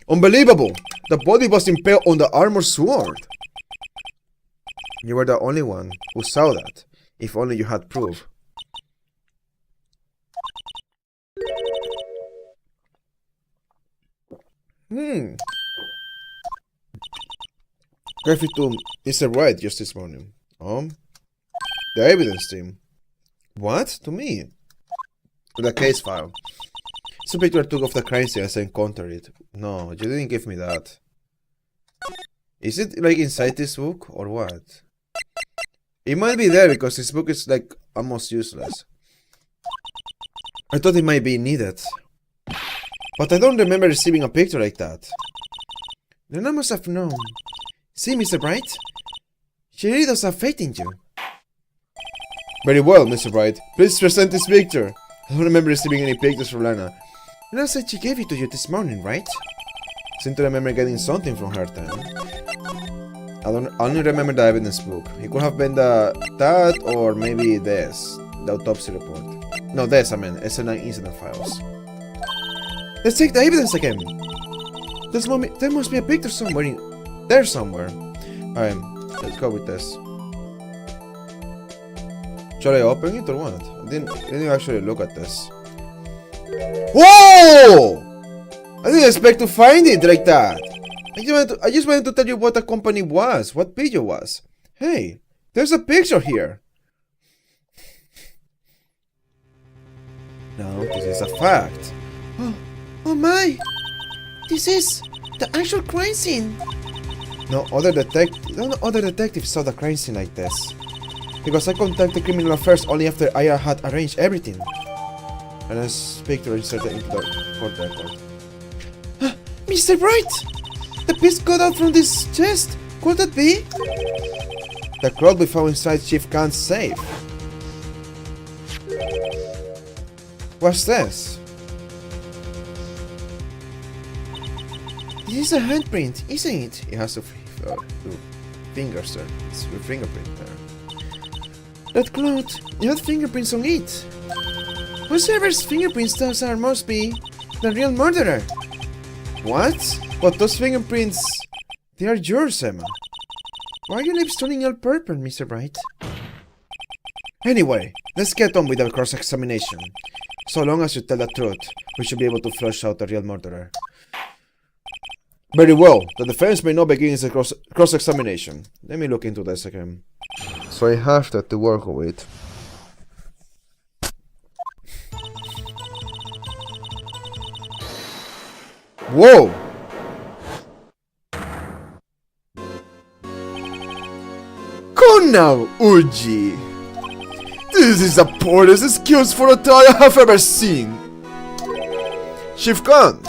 Unbelievable! The body was impaled on the armor sword! You were the only one who saw that. If only you had proof. Coffee to Mr. White just this morning. The evidence team. What? To me? To the case file. It's a picture I took of the crime scene as I encountered it. No, you didn't give me that. Is it like inside this book or what? It might be there because this book is like almost useless. I thought it might be needed. But I don't remember receiving a picture like that. Then I must have known. See, Mr. Bright? She really does have faith in you. Very well, Mr. Bright. Please present this picture. I don't remember receiving any pictures from Lana. Lana said she gave it to you this morning, right? I seem to remember getting something from her then. I only remember the evidence book. It could have been that or maybe this. The autopsy report. No, this, I mean, SN9 incident files. Let's take the evidence again. There must be a picture somewhere there somewhere. Alright, let's go with this. Shall I open it or what? I didn't actually look at this. Whoa! I didn't expect to find it like that. I just wanted to tell you what the company was, what video was. Hey, there's a picture here. No, this is a fact. Oh my! This is the actual crime scene. No other detective saw the crime scene like this. Because I contacted criminal affairs only after I had arranged everything. And this picture inserted into the court record. Mr. Bright! The piece got out from this chest. Could that be? The crowd we found inside Chief Khan's safe. What's this? This is a handprint, isn't it? It has two fingers there. It's a fingerprint there. That cloth, it had fingerprints on it. Whoever's fingerprints those are must be the real murderer. What? But those fingerprints, they are yours, Emma. Why are your lips turning all purple, Mr. Bright? Anyway, let's get on with the cross-examination. So long as you tell the truth, we should be able to flush out the real murderer. Very well, the defense may now begin its cross-examination. Let me look into this again. So I have that to work with. Whoa! Come now, Uji! This is the poorest excuse for a tie I have ever seen! Chief can't!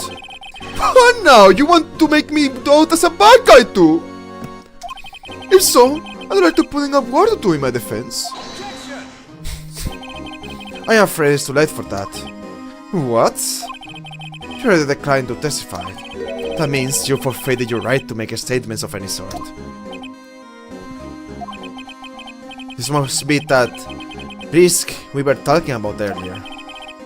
Oh now, you want to make me out as a bad guy too? If so, I'd like to put in a word or two in my defense. I am afraid it's too late for that. What? You already declined to testify. That means you forfeited your right to make statements of any sort. This must be that risk we were talking about earlier.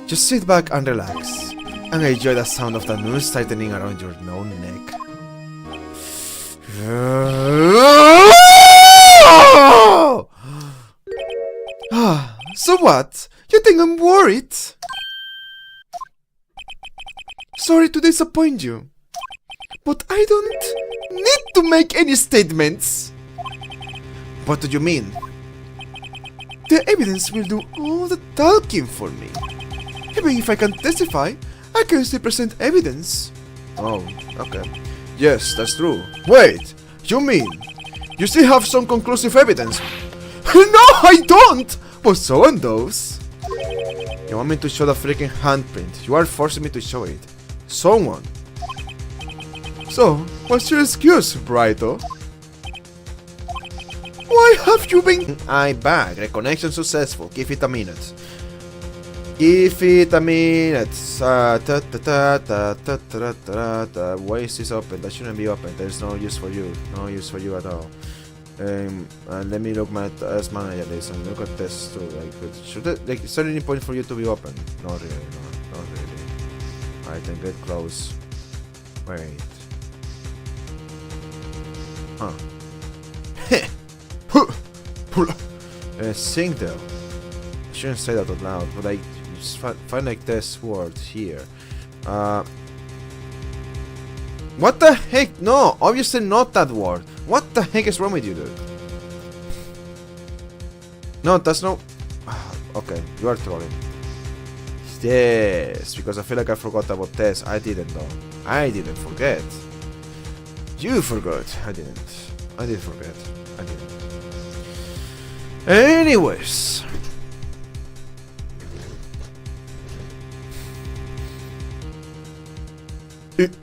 Just sit back and relax, and enjoy the sound of the noose tightening around your known neck. So what? You think I'm worried? Sorry to disappoint you, but I don't need to make any statements. What do you mean? The evidence will do all the talking for me. Even if I can testify, I can still present evidence. Oh, okay. Yes, that's true. Wait, you mean you still have some conclusive evidence? No, I don't! But someone does. You want me to show the freaking handprint? You are forcing me to show it. Someone. So, what's your excuse, Brighto? Why have you been... I'm back. Reconnection successful. Give it a minute. Give it a minute. Why is this open? That shouldn't be open. There's no use for you. No use for you at all. Let me look my task manager list and look at this too. Is there any point for you to be open? Not really. No, not really. Alright, then get close. Wait. Huh. Sing though. I shouldn't say that out loud, but I just find like this word here. What the heck? No, obviously not that word. What the heck is wrong with you, dude? No, that's no... Okay, you are trolling. Yes, because I feel like I forgot about this. I didn't though. I didn't forget. You forgot. I didn't. I did forget. I didn't. Anyways.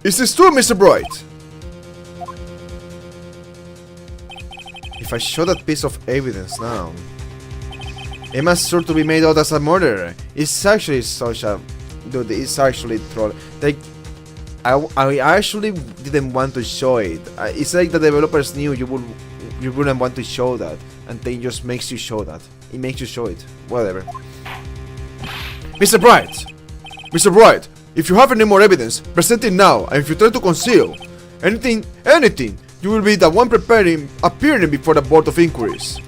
Is this true, Mr. Bright? If I show that piece of evidence now, Emma's sure to be made out as a murderer. It's actually such a... Dude, it's actually troll. Like, I actually didn't want to show it. It's like the developers knew you wouldn't want to show that, and they just makes you show that. It makes you show it. Whatever. Mr. Bright! Mr. Bright! If you have any more evidence, present it now, and if you try to conceal anything, you will be the one appearing before the Board of Inquiries.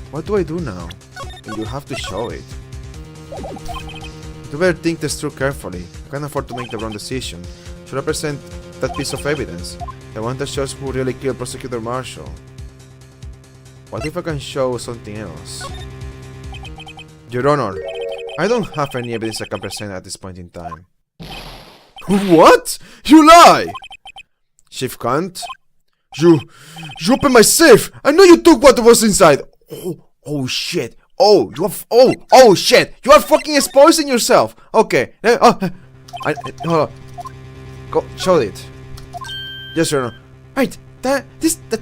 What do I do now? You have to show it. You better think this through carefully. I can't afford to make the wrong decision. Should I present that piece of evidence? The one that shows who really killed Prosecutor Marshall. What if I can show something else? Your Honor, I don't have any evidence I can present at this point in time. What? You lie! Chief can't. You opened my safe! I know you took what was inside! Oh shit! Oh shit! You are fucking exposing yourself! Okay. Hold on. Go, show it. Yes, Your Honor. Right, the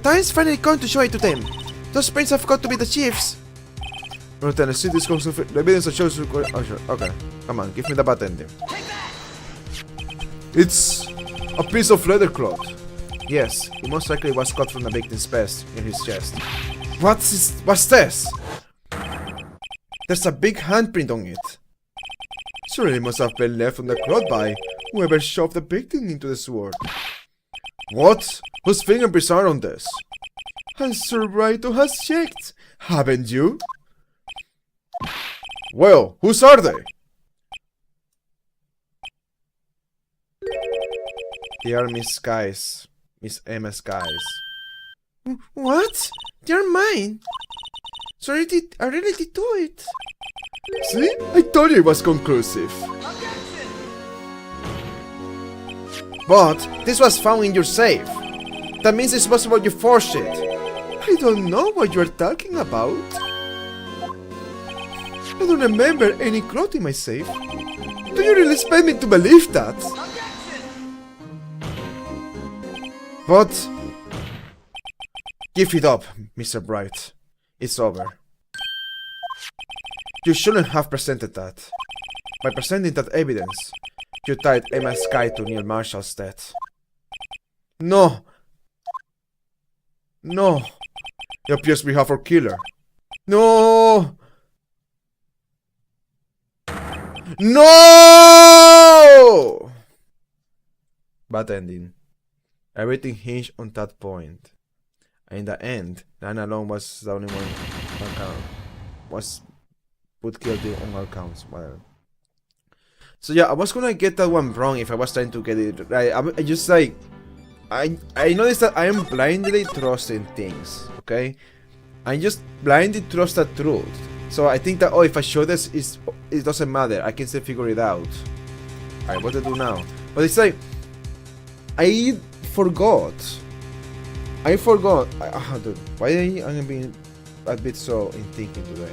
time is finally going to show it to them. Those prints have got to be the chief's. Lieutenant, see this comes the evidence that shows... Oh, sure. Okay. Come on, give me the button then. It's a piece of leather cloth. Yes, it most likely was cut from the victim's vest in his chest. What's this? There's a big handprint on it. Surely it must have been left on the cloth by whoever shoved the victim into the sword. What? Whose fingerprints are on this? And Sir Brighto has checked, haven't you? Well, whose are they? They are Miss Emma's guys. What? They're mine. So I really did do it. See? I told you it was conclusive. But this was found in your safe. That means it's possible you forged it. I don't know what you're talking about. I don't remember any cloth in my safe. Do you really expect me to believe that? But... Give it up, Mr. Bright. It's over. You shouldn't have presented that. By presenting that evidence, you tied Emma Sky to Neil Marshall's death. No! No! It appears we have our killer. No! No! Bad ending. Everything hinged on that point. And in the end, Lana alone was the only one was put guilty on all counts. Whatever. So yeah, I was gonna get that one wrong if I was trying to get it right. I just like I noticed that I am blindly trusting things. Okay, I just blindly trust the truth. So I think that if I show this, it doesn't matter. I can still figure it out. Alright, what to do now? But it's like, I forgot. Dude, why am I being a bit so in thinking today?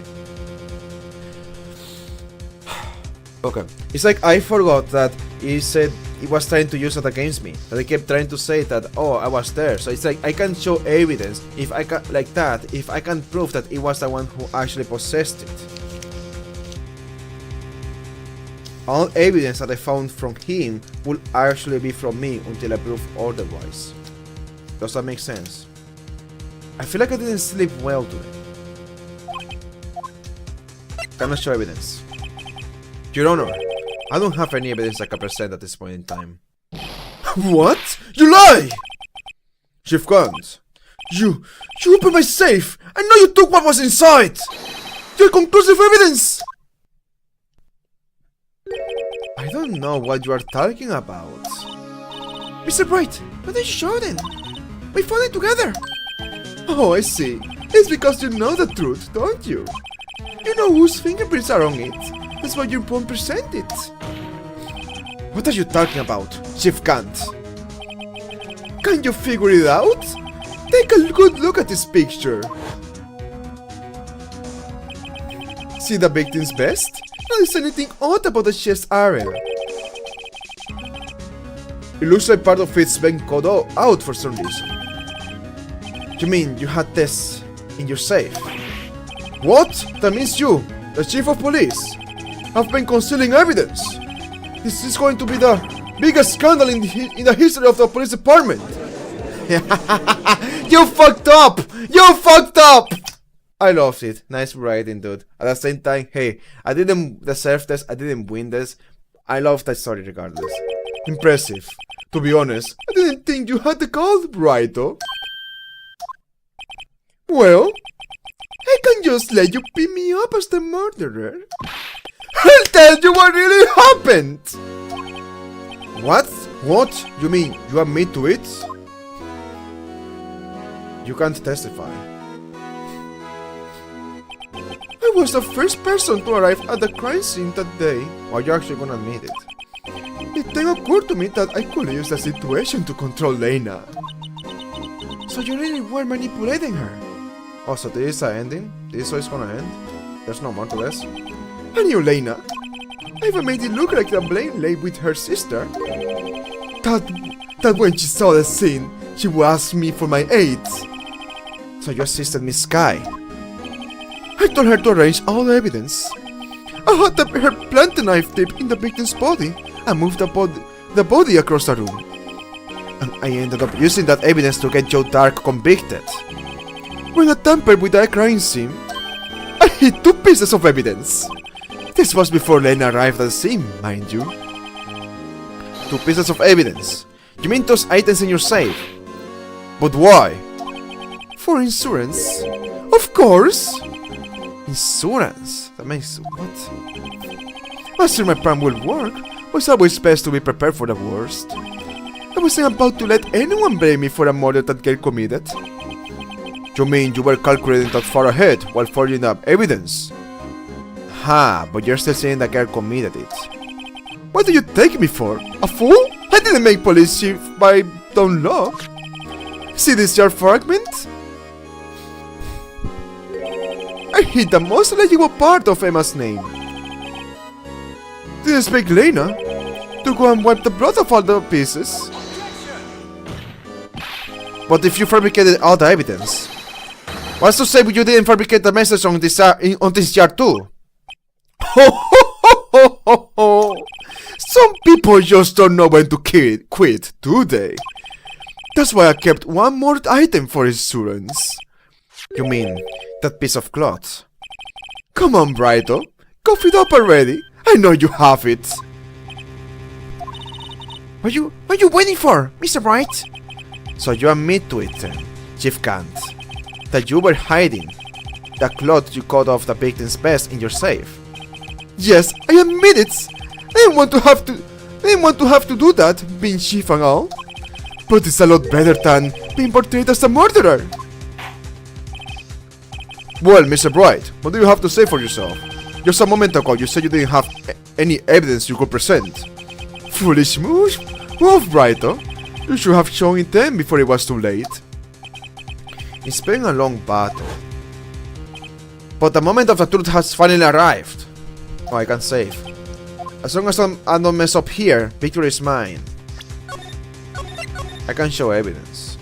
Okay, it's like I forgot that he said he was trying to use it against me. That he kept trying to say that, oh, I was there. So it's like I can show evidence if I can, like that, if I can prove that he was the one who actually possessed it. All evidence that I found from him will actually be from me until I prove otherwise. Does that make sense? I feel like I didn't sleep well today. Cannot show evidence. Your Honor, I don't have any evidence I can present at this point in time. What? You lie! Chief Guns, you opened my safe! I know you took what was inside! Your conclusive evidence! I don't know what you are talking about. Mr. Bright, why did you show them? We found it together! Oh, I see. It's because you know the truth, don't you? You know whose fingerprints are on it. That's why you won't present it. What are you talking about, Chief Kant? Can you figure it out? Take a good look at this picture. See the victim's vest? Not anything odd about the chest area. It looks like part of it's been cut out for some reason. You mean you had this in your safe? What? That means you, the Chief of Police, have been concealing evidence. This is going to be the biggest scandal in the history of the police department. You fucked up! You fucked up! I loved it. Nice writing, dude. At the same time, hey, I didn't deserve this. I didn't win this. I love that story regardless. Impressive. To be honest, I didn't think you had the call, right though. Well, I can just let you pin me up as the murderer. I'll tell you what really happened! What? What? You mean you admit to it? You can't testify. I was the first person to arrive at the crime scene that day. Are you actually gonna admit it? It then occurred to me that I could use the situation to control Lena. So you really were manipulating her? Oh, so this is the ending? This is how it's gonna end? There's no more to this? I knew Lena. I even made it look like the blame lay with her sister. That when she saw the scene, she would ask me for my aid. So you assisted Miss Sky. I told her to arrange all the evidence. I had her plant the knife tip in the victim's body and moved the body across the room. And I ended up using that evidence to get Joe Dark convicted. When I tampered with the crime scene, I hid 2 pieces of evidence. This was before Lena arrived at the scene, mind you. 2 pieces of evidence. You mean those items in your safe? But why? For insurance. Of course! Insurance? That makes... what? I'm sure my plan will work. It's always best to be prepared for the worst. I wasn't about to let anyone blame me for a murder that girl committed. You mean you were calculating that far ahead while forging up evidence? Ha, but you're still saying that girl committed it. What do you take me for? A fool? I didn't make police chief by dumb luck. See this jar fragment? I hit the most legible part of Emma's name. Didn't expect Lena to go and wipe the blood off all the pieces. But if you fabricated all the evidence, what's to say you didn't fabricate the message on this jar too? Some people just don't know when to quit, do they? That's why I kept one more item for insurance. You mean that piece of cloth? Come on, Brighto, cough it up already. I know you have it. What are you waiting for, Mr. Bright? So you admit to it then, Chief Kant, that you were hiding the cloth you cut off the victim's vest in your safe. Yes, I admit it. I didn't want to have to do that, being chief and all. But it's a lot better than being portrayed as a murderer. Well, Mr. Bright, what do you have to say for yourself? Just a moment ago, you said you didn't have any evidence you could present. Foolish move, Brighto. You should have shown it then before it was too late. It's been a long battle. But the moment of the truth has finally arrived. Oh, I can save. As long as I don't mess up here, victory is mine. I can show evidence.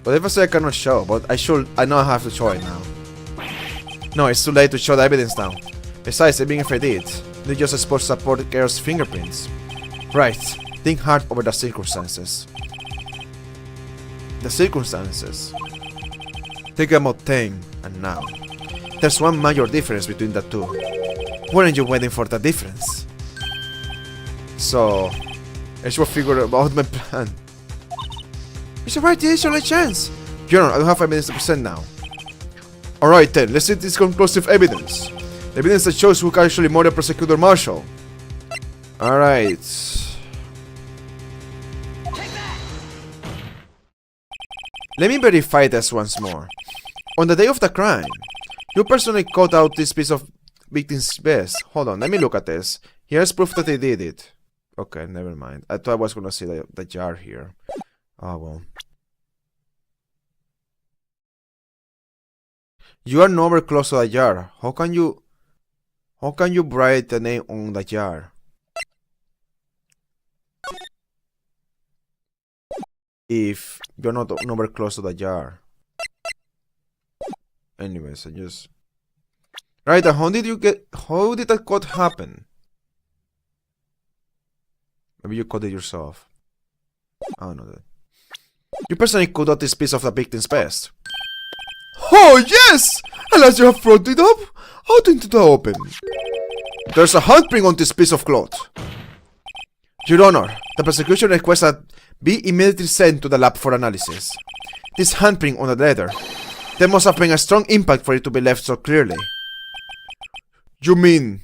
But if I say I cannot show, but I know I have to show it now. No, it's too late to show the evidence now. Besides, even if I did, they just supposed to support Girl's fingerprints. Right, think hard over the circumstances. The circumstances. Think about then and now. There's one major difference between the two. Weren't you waiting for the difference? So, I should figure out my plan. It's a right only chance. General, I don't have evidence to present now. Alright then, let's see this conclusive evidence. The evidence that shows who actually murdered Prosecutor Marshall. Alright. Let me verify this once more. On the day of the crime, you personally cut out this piece of victim's vest. Hold on, let me look at this. Here's proof that they did it. Okay, never mind. I thought I was gonna see the jar here. Oh well. You are nowhere close to the jar. How can you write the name on the jar? If you're not nowhere close to the jar. Anyways, I just... Right, how did that cut happen? Maybe you cut it yourself. I don't know that. You personally cut out this piece of the victim's vest. Oh, yes! Unless you have brought it up out into the open. There's a handprint on this piece of cloth. Your Honor, the prosecution requests that be immediately sent to the lab for analysis. This handprint on the leather. There must have been a strong impact for it to be left so clearly. You mean...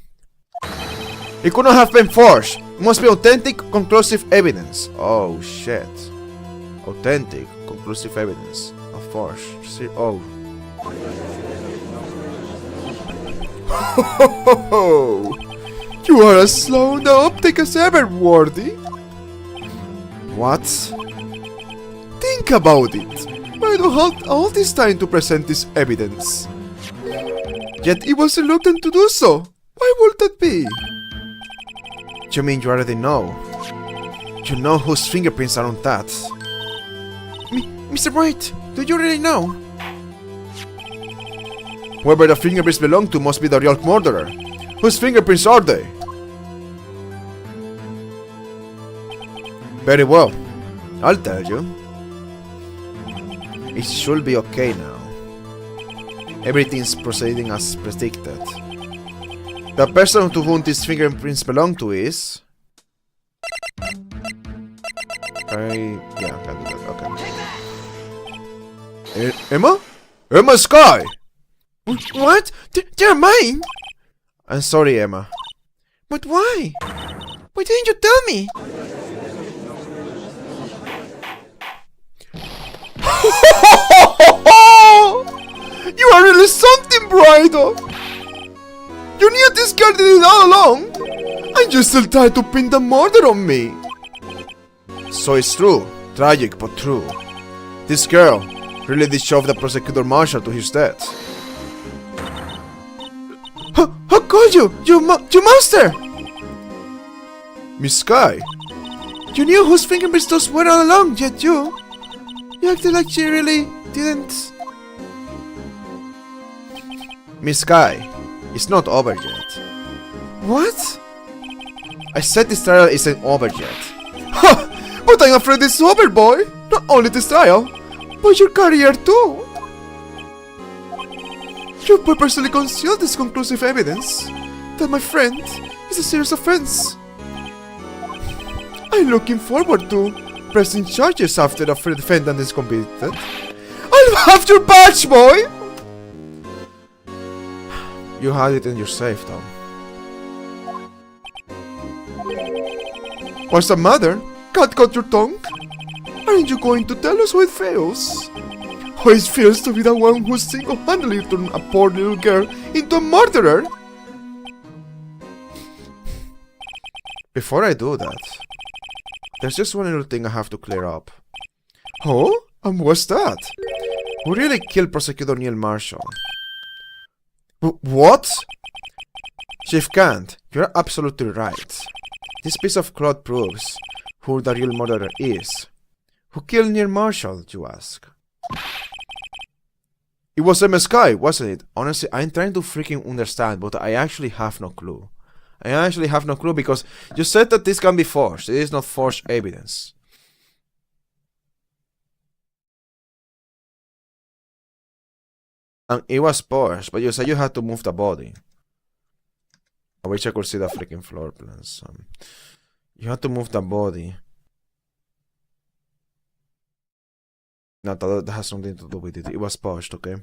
It could not have been forged. It must be authentic, conclusive evidence. Oh, shit. Authentic, conclusive evidence. Of forged. See, oh. You are as slow in the uptake as ever, Wardy. What? Think about it. I don't have all this time to present this evidence. Yet he was reluctant to do so. Why would that be? You mean you already know? You know whose fingerprints are on that? Mr. Bright, do you really know? Whoever the fingerprints belong to must be the real murderer. Whose fingerprints are they? Very well. I'll tell you. It should be okay now. Everything's proceeding as predicted. The person to whom these fingerprints belong to is... yeah, I can do that, okay. Emma? Emma Sky! What? They're mine? I'm sorry, Emma. But why? Why didn't you tell me? You are really something, Brighto! You knew this girl did it all along! And you still try to pin the murder on me! So it's true. Tragic, but true. This girl really did shove the prosecutor Marshall to his death. How could you? You monster! Miss Sky, you knew whose fingerprints those were all along, yet you acted like she really didn't. Miss Sky, it's not over yet. What? I said this trial isn't over yet. Ha! But I'm afraid it's over, boy! Not only this trial, but your career too! You purposely concealed this conclusive evidence that my friend is a serious offense. I'm looking forward to pressing charges after the defendant is convicted. I'll have your badge, boy! You had it in your safe, though. What's the matter? Can't cut your tongue? Aren't you going to tell us how it feels? How it feels to be the one who single-handedly turned a poor little girl into a murderer? Before I do that, there's just one little thing I have to clear up. Oh? What's that? Who really killed Prosecutor Neil Marshall? What? Chief Kant, you're absolutely right. This piece of cloth proves who the real murderer is. Who killed Neil Marshall, you ask? It was MSK, wasn't it? Honestly, I'm trying to freaking understand, but I actually have no clue. I actually have no clue because you said that this can be forged. It is not forged evidence. And it was forged, but you said you had to move the body. I wish I could see the freaking floor plans. You had to move the body. No, that has something to do with it. It was pushed, okay?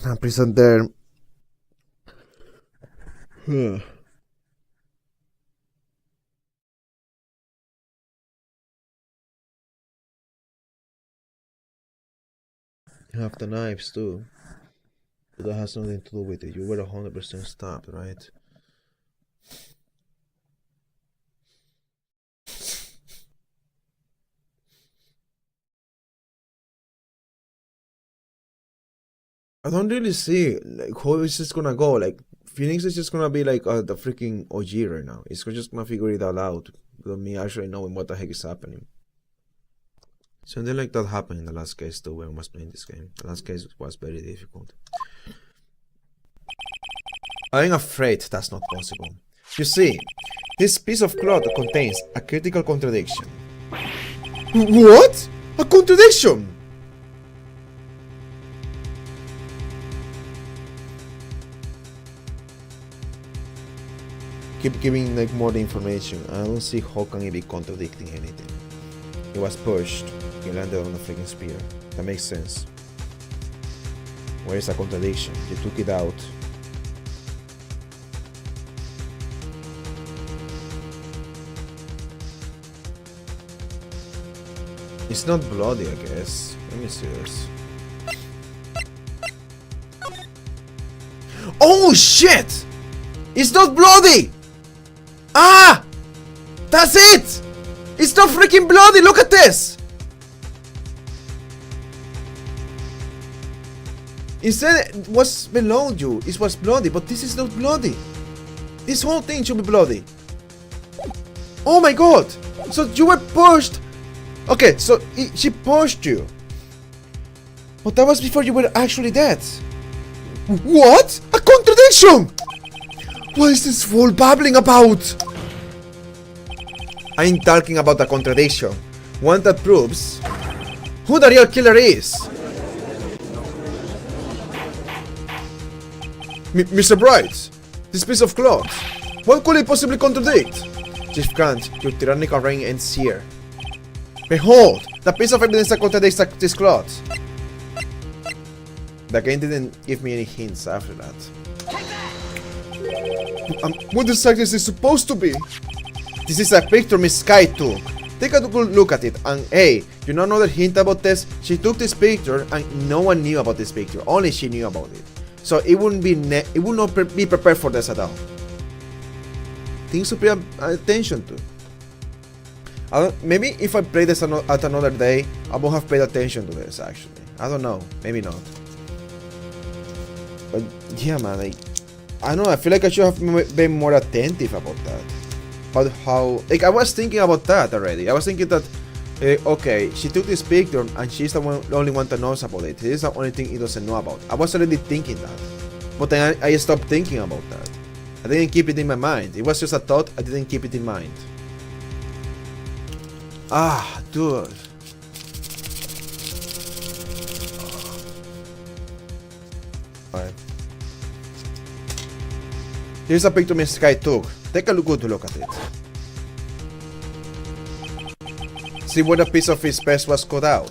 Now, present there. You have the knives too. But that has nothing to do with it. You were 100% stabbed, right? I don't really see like how is this gonna go. Like Phoenix is just gonna be like the freaking OG right now. It's just gonna figure it all out without me actually knowing what the heck is happening. Something like that happened in the last case too when I was playing this game. The last case was very difficult. I'm afraid that's not possible. You see, this piece of cloth contains a critical contradiction. What? A contradiction? Keep giving like more information. I don't see how can it be contradicting anything. It was pushed. He landed on a freaking spear. That makes sense. Where is the contradiction? You took it out. It's not bloody, I guess. Let me see this. Oh shit! It's not bloody! Ah! That's it! It's not freaking bloody! Look at this! Instead, it was below you. It was bloody, but this is not bloody. This whole thing should be bloody. Oh my god! So you were pushed. Okay, so she pushed you. But that was before you were actually dead. What? A contradiction! What is this fool babbling about? I'm talking about a contradiction. One that proves who the real killer is. Mr. Bright, this piece of cloth, what could it possibly contradict? Chief Kant, your tyrannical reign ends here. Behold, the piece of evidence that contradicts this cloth. The game didn't give me any hints after that. What exactly is this supposed to be? This is a picture Miss Sky took. Take a good look at it, and hey, you know another hint about this? She took this picture and no one knew about this picture. Only she knew about it. So it would not be prepared for this at all. Things to pay attention to. Maybe if I play this at another day, I won't have paid attention to this actually. I don't know, maybe not. But yeah man, I don't know, I feel like I should have been more attentive about that. About how, I was thinking about that already. I was thinking that, okay, she took this picture and she's the only one that knows about it. This is the only thing he doesn't know about. I was already thinking that. But then I stopped thinking about that. I didn't keep it in my mind. It was just a thought, I didn't keep it in mind. Ah, dude. Alright. Here's a picture Miss Sky took. Take a good look at it. See where the piece of his vest was cut out?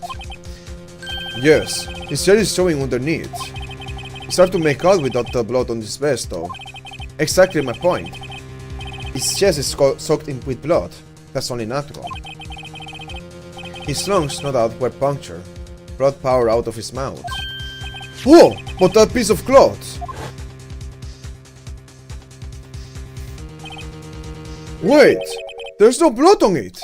Yes, his hair is showing underneath. It's hard to make out without the blood on his vest though. Exactly my point. His chest is soaked in with blood. That's only natural. His lungs, no doubt, were punctured. Blood poured out of his mouth. Oh, but that piece of cloth! Wait! There's no blood on it!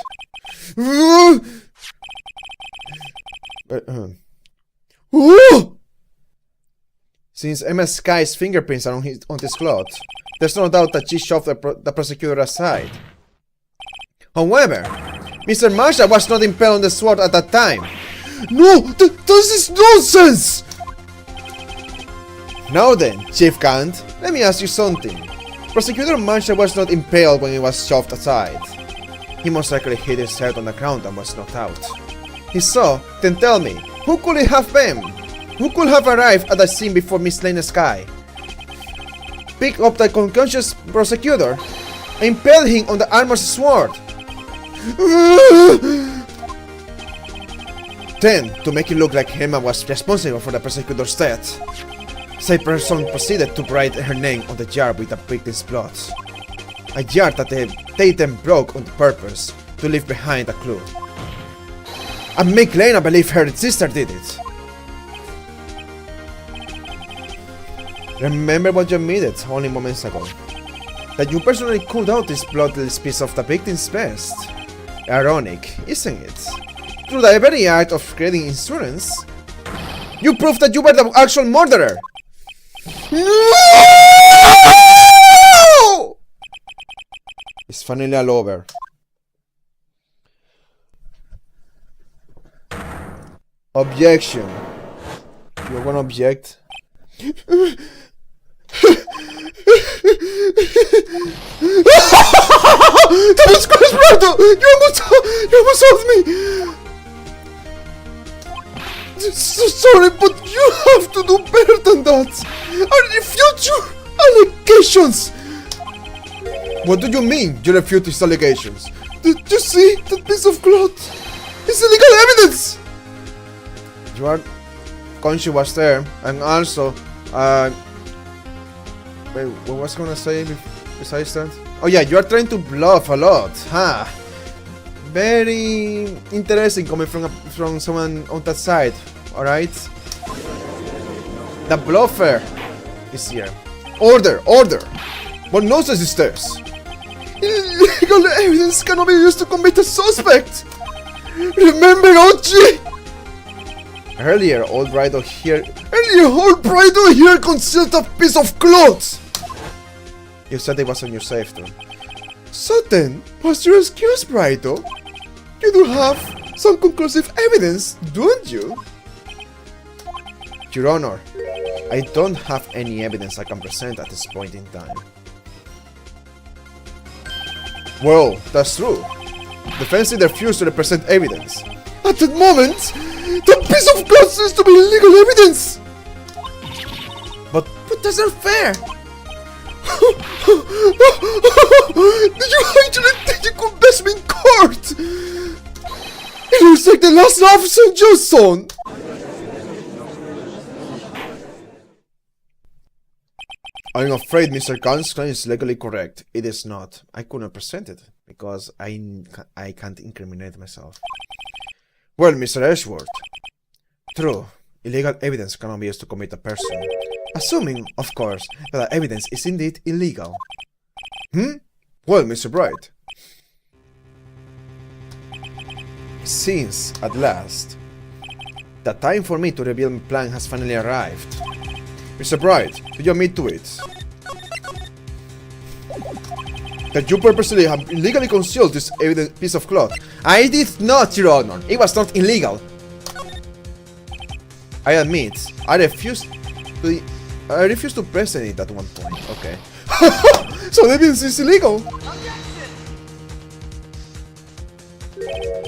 Since Emma Sky's fingerprints are on this cloth, there's no doubt that she shoved the prosecutor aside. However, Mr. Marshall was not impaled on the sword at that time. No! This is nonsense! Now then, Chief Gant, let me ask you something. Prosecutor Marshall was not impaled when he was shoved aside. He most likely hit his head on the ground and was knocked out. If so, then tell me, who could it have been? Who could have arrived at the scene before Miss Lane Sky? Pick up the unconscious prosecutor and impale him on the armor's sword. Then, to make it look like Emma was responsible for the prosecutor's death, said person proceeded to write her name on the jar with the victim's blood. A jar that they then broke on purpose to leave behind a clue. And make Lena believe her sister did it. Remember what you admitted only moments ago. That you personally cooled out this bloodless piece of the victim's vest. Ironic, isn't it? Through the very act of creating insurance, you proved that you were the actual murderer! No! It's finally all over. Objection. You're gonna object? That was Chris Brando! You almost helped me! So sorry, but you have to do better than that! I refute your allegations! What do you mean, you refute his allegations? Did you see that piece of cloth? It's illegal evidence! You are conscious was there, and also, wait, what was I gonna say besides that? Oh yeah, you are trying to bluff a lot, huh? Very interesting coming from someone on that side, alright? The bluffer is here. Order! Order! What nonsense is this? Illegal evidence cannot be used to convict a suspect! Remember, OG! Earlier, old Bridal here concealed a piece of cloth! You said it was on your safe too. So then, what's your excuse, Bridal? You do have some conclusive evidence, don't you? Your Honor, I don't have any evidence I can present at this point in time. Well, that's true. Defense refused to present evidence. At that moment, the piece of cloth seems to be illegal evidence! But that's not fair! Did you actually think you could best me in court? It looks like the last laugh is on your son! I'm afraid Mr. Khan's claim is legally correct. It is not. I could not present it because I can't incriminate myself. Well, Mr. Ashworth. True. Illegal evidence cannot be used to commit a person. Assuming, of course, that the evidence is indeed illegal. Well, Mr. Bright. Since, at last, the time for me to reveal my plan has finally arrived. Mr. Bright, do you admit to it? That you purposely have illegally concealed this evident piece of cloth? I did not, Your Honor. It was not illegal. I admit, I refused to present it at one point. Okay. So the evidence is illegal?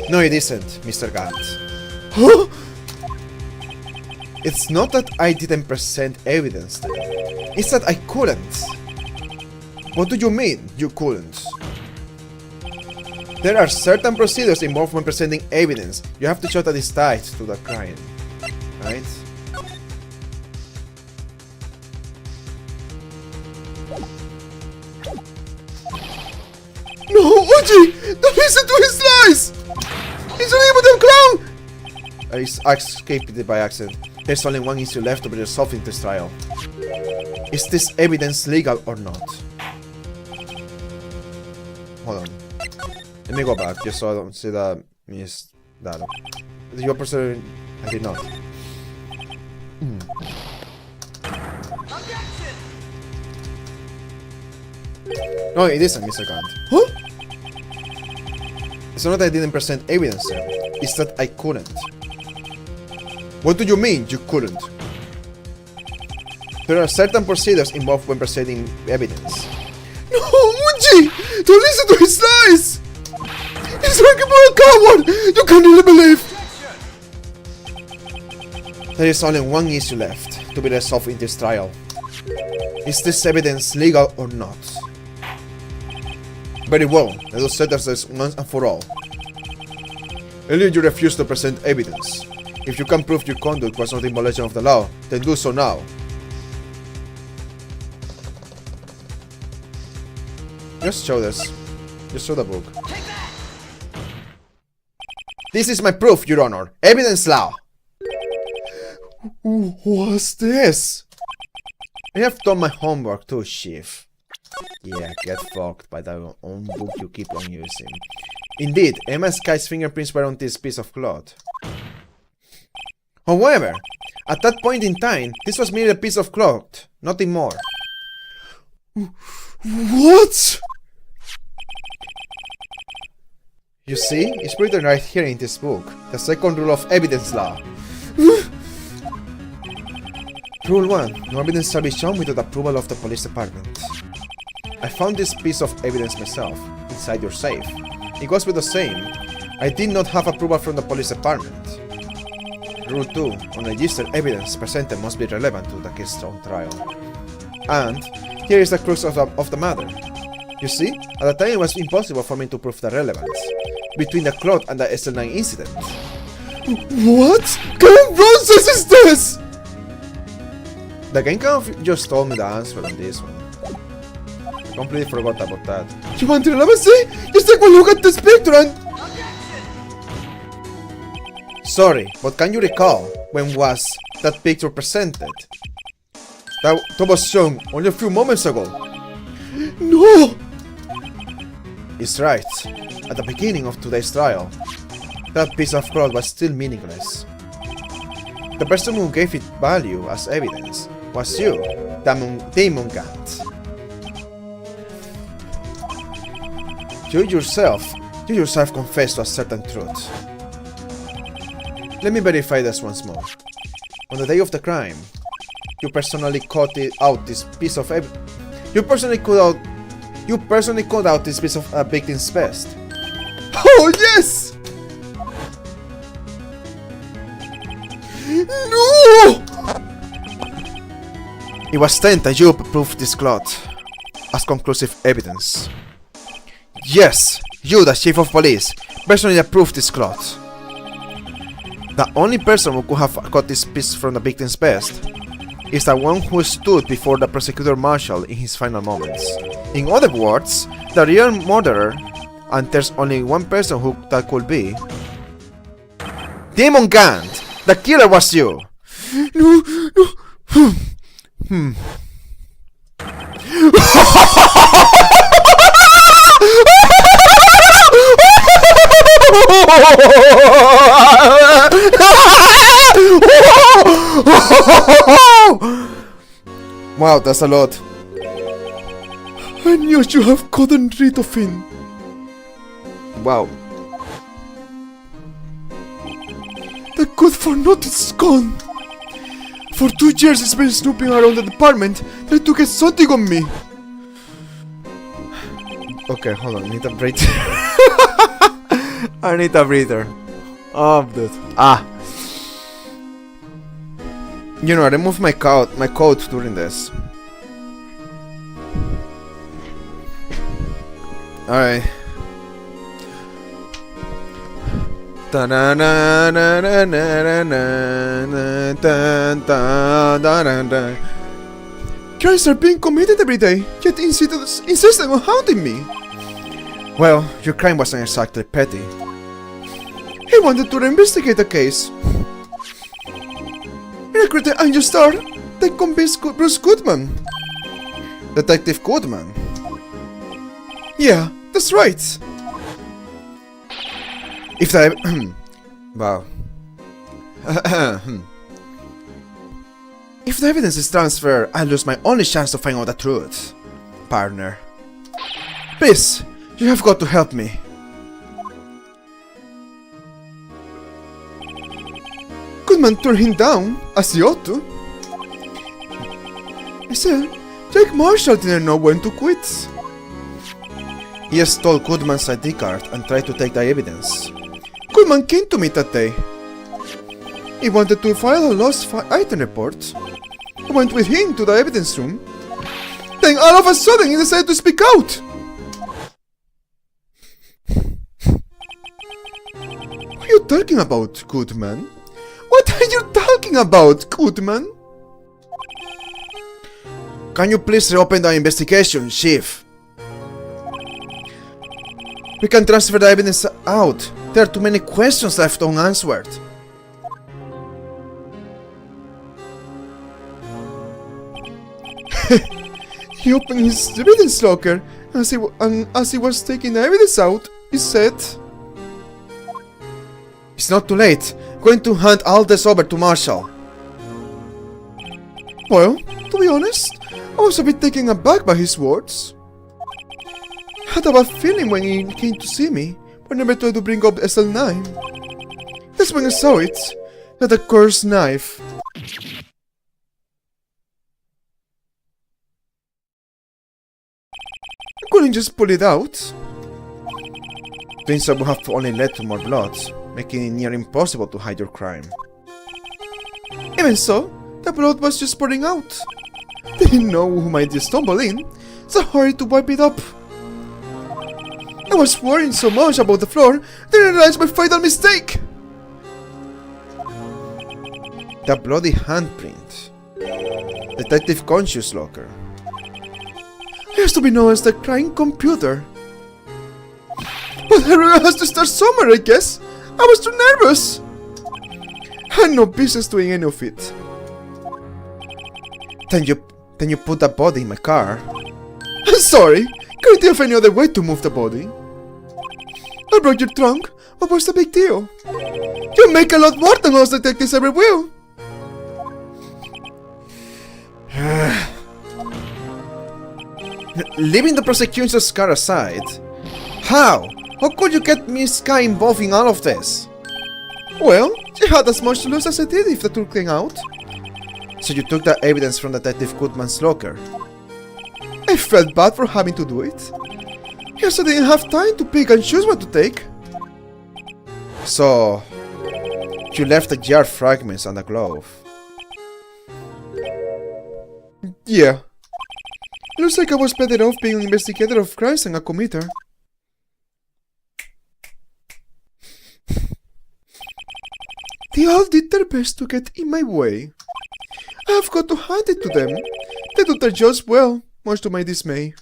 No, it isn't, Mr. Gant. Huh? It's not that I didn't present evidence then. It's that I couldn't. What do you mean, you couldn't? There are certain procedures involved when presenting evidence. You have to show that it's tied to the crime. Right? No, Uji! Don't listen to his lies! He's an evil clown! I escaped it by accident. There's only one issue left to be resolved in this trial. Is this evidence legal or not? hold on. Let me go back, just so I don't see that missed that. Did you person? I did not. No, it isn't, Mr. Kant. Huh? It's not that I didn't present evidence, sir. It's that I couldn't. What do you mean, you couldn't? There are certain procedures involved when presenting evidence. No, Munji! Don't listen to his lies! He's working for a coward! You can't really believe! There is only one issue left to be resolved in this trial. Is this evidence legal or not? Very well, let us settle this once and for all. Earlier you refused to present evidence. If you can prove your conduct was not in violation of the law, then do so now. Just show this. Just show the book. This is my proof, Your Honor. Evidence law. What's this? I have done my homework too, Chief. Yeah, get fucked by the own book you keep on using. Indeed, Emma Sky's fingerprints were on this piece of cloth. However, at that point in time, this was merely a piece of cloth, nothing more. What? You see, it's written right here in this book, the second rule of evidence law. Rule 1. No evidence shall be shown without approval of the police department. I found this piece of evidence myself, inside your safe. It goes with the same. I did not have approval from the police department. Rule 2. Unregistered evidence presented must be relevant to the case on trial. And here is the crux of the matter. You see, at the time it was impossible for me to prove the relevance between the cloth and the SL9 incident. What kind of nonsense is this? The game kind of just told me the answer on this one. I completely forgot about that. You want to let me see? Just take a look at this picture and... Sorry, but can you recall when was that picture presented? That was shown only a few moments ago. No! It's right. At the beginning of today's trial, that piece of cloth was still meaningless. The person who gave it value as evidence was you, Demon Cat. You yourself confessed to a certain truth. Let me verify this once more. On the day of the crime, you personally cut out this piece of evidence. You personally cut out this piece of a victim's vest. Oh yes! No! It was then that you proved this cloth as conclusive evidence. Yes, you, the chief of police, personally approved this cloth. The only person who could have got this piece from the victim's vest is the one who stood before the prosecutor marshal in his final moments. In other words, the real murderer, and there's only one person who that could be. Demon Gant! The killer was you! No. Wow, that's a lot. I knew you have gotten rid of him. Wow. The good for nothing is gone. For 2 years he's been snooping around the department, trying to get something on me. Okay, hold on, I need a breather. I need a breather. Oh, dude. You know, I removed my coat during this. Alright. Crimes are being committed every day, yet insisting on haunting me. Well, your crime wasn't exactly petty. He wanted to investigate the case. Recruited Angel Star, they convinced Bruce Goodman. Detective Goodman? Yeah, That's right! If the... wow. If the evidence is transferred, I lose my only chance to find out the truth. Partner. Please, you have got to help me. Goodman turned him down, as he ought to. I said, Jake Marshall didn't know when to quit. He stole Goodman's ID card and tried to take the evidence. Goodman came to me that day. He wanted to file a lost item report. I went with him to the evidence room. Then all of a sudden he decided to speak out. What are you talking about, Goodman? What are you talking about, Goodman? Can you please reopen the investigation, Chief? We can transfer the evidence out. There are too many questions left unanswered. He opened his evidence locker, and as he was taking the evidence out, he said, "It's not too late. I'm going to hand all this over to Marshall." Well, to be honest, I was a bit taken aback by his words. I had a bad feeling when he came to see me, but never tried to bring up SL9. That's when I saw it, that accursed knife. I couldn't just pull it out. Things that would have only led to more blood, making it near impossible to hide your crime. Even so, the blood was just pouring out. Didn't know who might just stumble in, so I hurried to wipe it up. I was worrying so much about the floor that I realized my fatal mistake. The bloody handprint. Detective Conscious Locker. It has to be known as the crying computer. But everyone has to start somewhere, I guess. I was too nervous. I had no business doing any of it. Then you put the body in my car. I'm sorry. Couldn't think of any other way to move the body. I broke your trunk. What was the big deal? You make a lot more than most detectives ever will. Leaving the prosecution's car aside, how could you get Miss Sky involved in all of this? Well, she had as much to lose as I did if the truth came out. So you took the evidence from Detective Goodman's locker. I felt bad for having to do it. I also didn't have time to pick and choose what to take. So, you left the jar fragments on the glove. Yeah. Looks like I was better off being an investigator of crimes than a committer. They all did their best to get in my way. I have got to hand it to them. They do their jobs well, much to my dismay.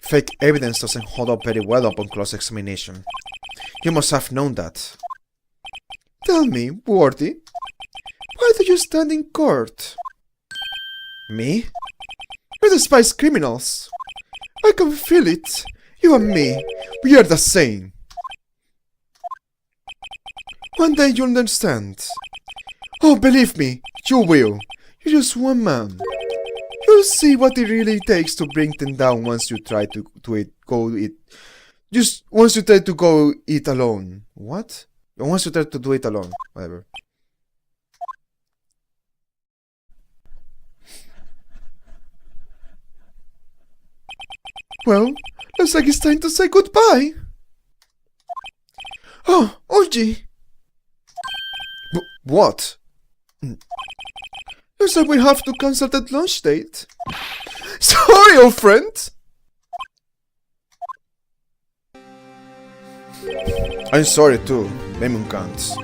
Fake evidence doesn't hold up very well upon close examination. You must have known that. Tell me, Worthy, why do you stand in court? Me? We're the spice criminals. I can feel it. You and me, we are the same. One day you'll understand. Oh, believe me, you will. You're just one man. You'll see what it really takes to bring them down once you try to go it alone. What? Once you try to do it alone. Whatever. Well, looks like it's time to say goodbye. Oh, Oji! What? Looks like we have to cancel that lunch date. Sorry, old friend! I'm sorry too, Lemon Cans.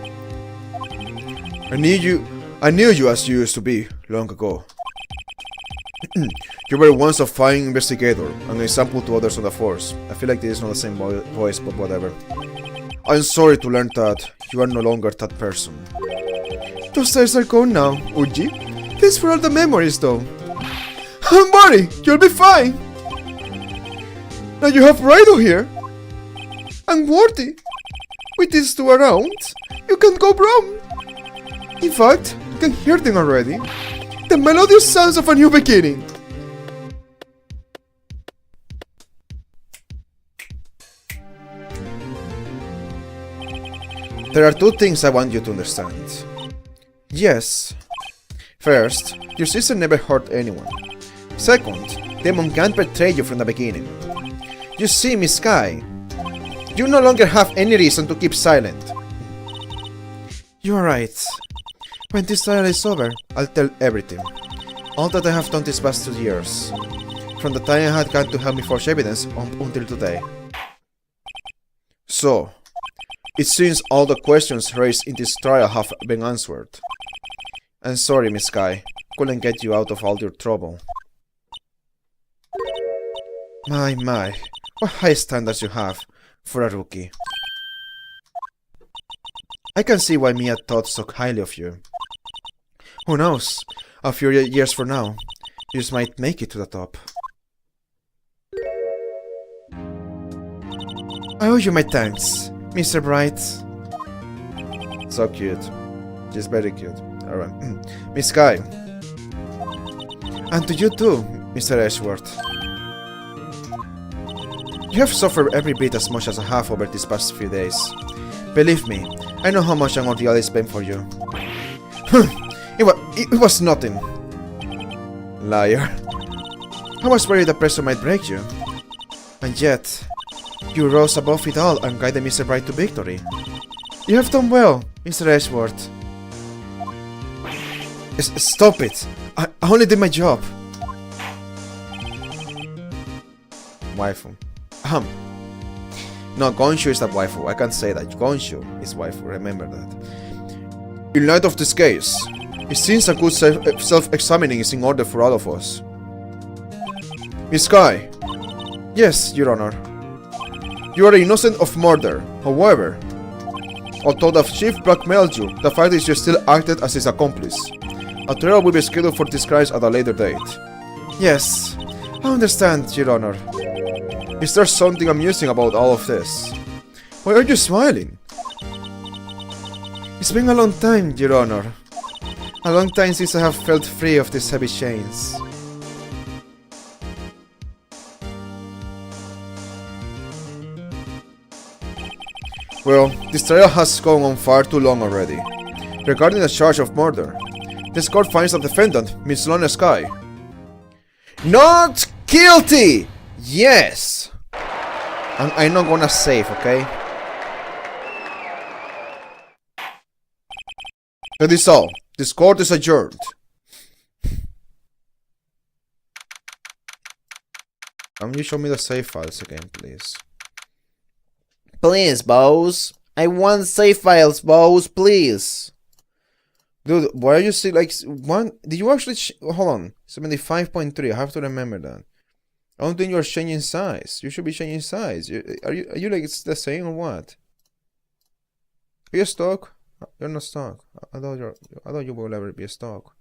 I knew you as you used to be, long ago. You were once a fine investigator, and an example to others on the force. I feel like this is not the same voice, but whatever. I'm sorry to learn that you are no longer that person. Those days are gone now, Uji. Thanks for all the memories, though. Don't worry, you'll be fine. Now you have Raido here. And worthy. With these two around, you can't go wrong. In fact, you can hear them already. The melodious sounds of a new beginning. There are two things I want you to understand. Yes. First, your sister never hurt anyone. Second, Demon can't betray you from the beginning. You see, Miss Sky, you no longer have any reason to keep silent. You are right. When this trial is over, I'll tell everything. All that I have done these past 2 years. From the time I had God to help me forge evidence until today. So, it seems all the questions raised in this trial have been answered. I'm sorry, Miss Sky. Couldn't get you out of all your trouble. My. What high standards you have for a rookie. I can see why Mia thought so highly of you. Who knows? A few years from now, you just might make it to the top. I owe you my thanks, Mr. Bright. So cute. She's very cute. Alright. Miss Sky. And to you too, Mr. Ashworth. You have suffered every bit as much as I have over these past few days. Believe me, I know how much an ordeal it's been for you. It was nothing. Liar. I was worried the pressure might break you. And yet, you rose above it all and guided Mr. Bright to victory. You have done well, Mr. Ashworth. Stop it! I only did my job. Waifu. No, Gonshu is the waifu. I can't say that. Gonshu is waifu. Remember that. In light of this case, it seems a good self-examining is in order for all of us. Miss Sky. Yes, Your Honor. You are innocent of murder. However, although the chief blackmailed you, the fact is you still acted as his accomplice. A trial will be scheduled for this case at a later date. Yes, I understand, Your Honor. Is there something amusing about all of this? Why are you smiling? It's been a long time, Your Honor. A long time since I have felt free of these heavy chains. Well, this trial has gone on far too long already. Regarding the charge of murder, this court finds the defendant, Miss Lona Sky, not guilty! Yes! And I'm not gonna save, okay? That is all. This court is adjourned. Can you show me the save files again, please? Please, boss. I want save files, boss, please. Dude, why are you still like one? Did you actually hold on? 75.3. I have to remember that. I don't think you're changing size. You should be changing size. Are you like it's the same or what? Are you stuck? You're not stuck. I thought you will ever be stuck.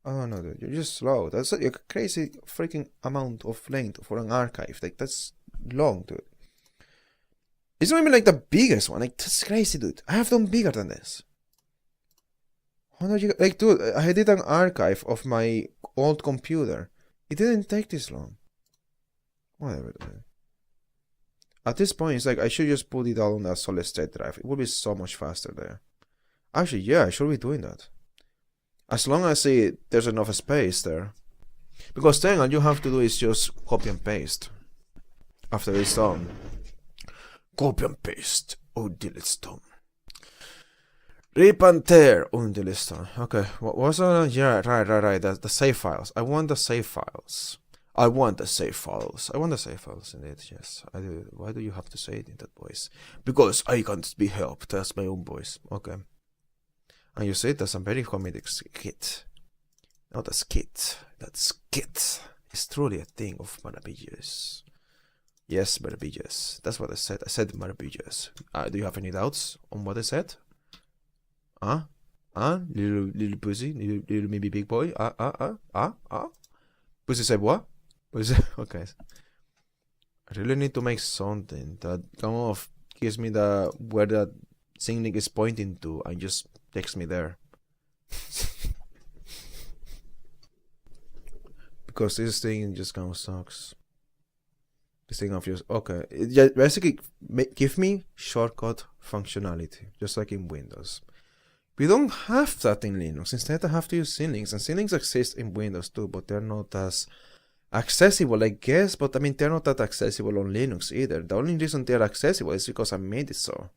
I don't know, dude. You're just slow. That's a crazy freaking amount of length for an archive. Like that's long, dude. It's not even like the biggest one. Like that's crazy, dude. I have done bigger than this. How do you like, dude? I did an archive of my old computer. It didn't take this long. Whatever, dude. At this point, it's like I should just put it all on a solid state drive. It would be so much faster there. Actually, yeah, I should be doing that. As long as there's enough space there. Because then all you have to do is just copy and paste. After it's done. Copy and paste until it's done. Rip and tear until it's done. Okay, what was yeah, right. The save files. I want the save files. I want the save files indeed, yes. I do. Why do you have to say it in that voice? Because I can't be helped. That's my own voice. Okay. And you say that's a very comedic skit. Not a skit. That skit is truly a thing of maravillas. Yes, maravillas. That's what I said. I said maravillas. Do you have any doubts on what I said? Little pussy? Little maybe big boy? Pussy said what? Okay. I really need to make something that kind of gives me the where that thing is pointing to and just takes me there. Because this thing just kind of sucks. This thing of just okay, it basically give me shortcut functionality, just like in Windows. We don't have that in Linux. Instead, I have to use Sylinx, and Sylinx exists in Windows too, but they're not as accessible, I guess. But I mean, they're not that accessible on Linux either. The only reason they're accessible is because I made it so.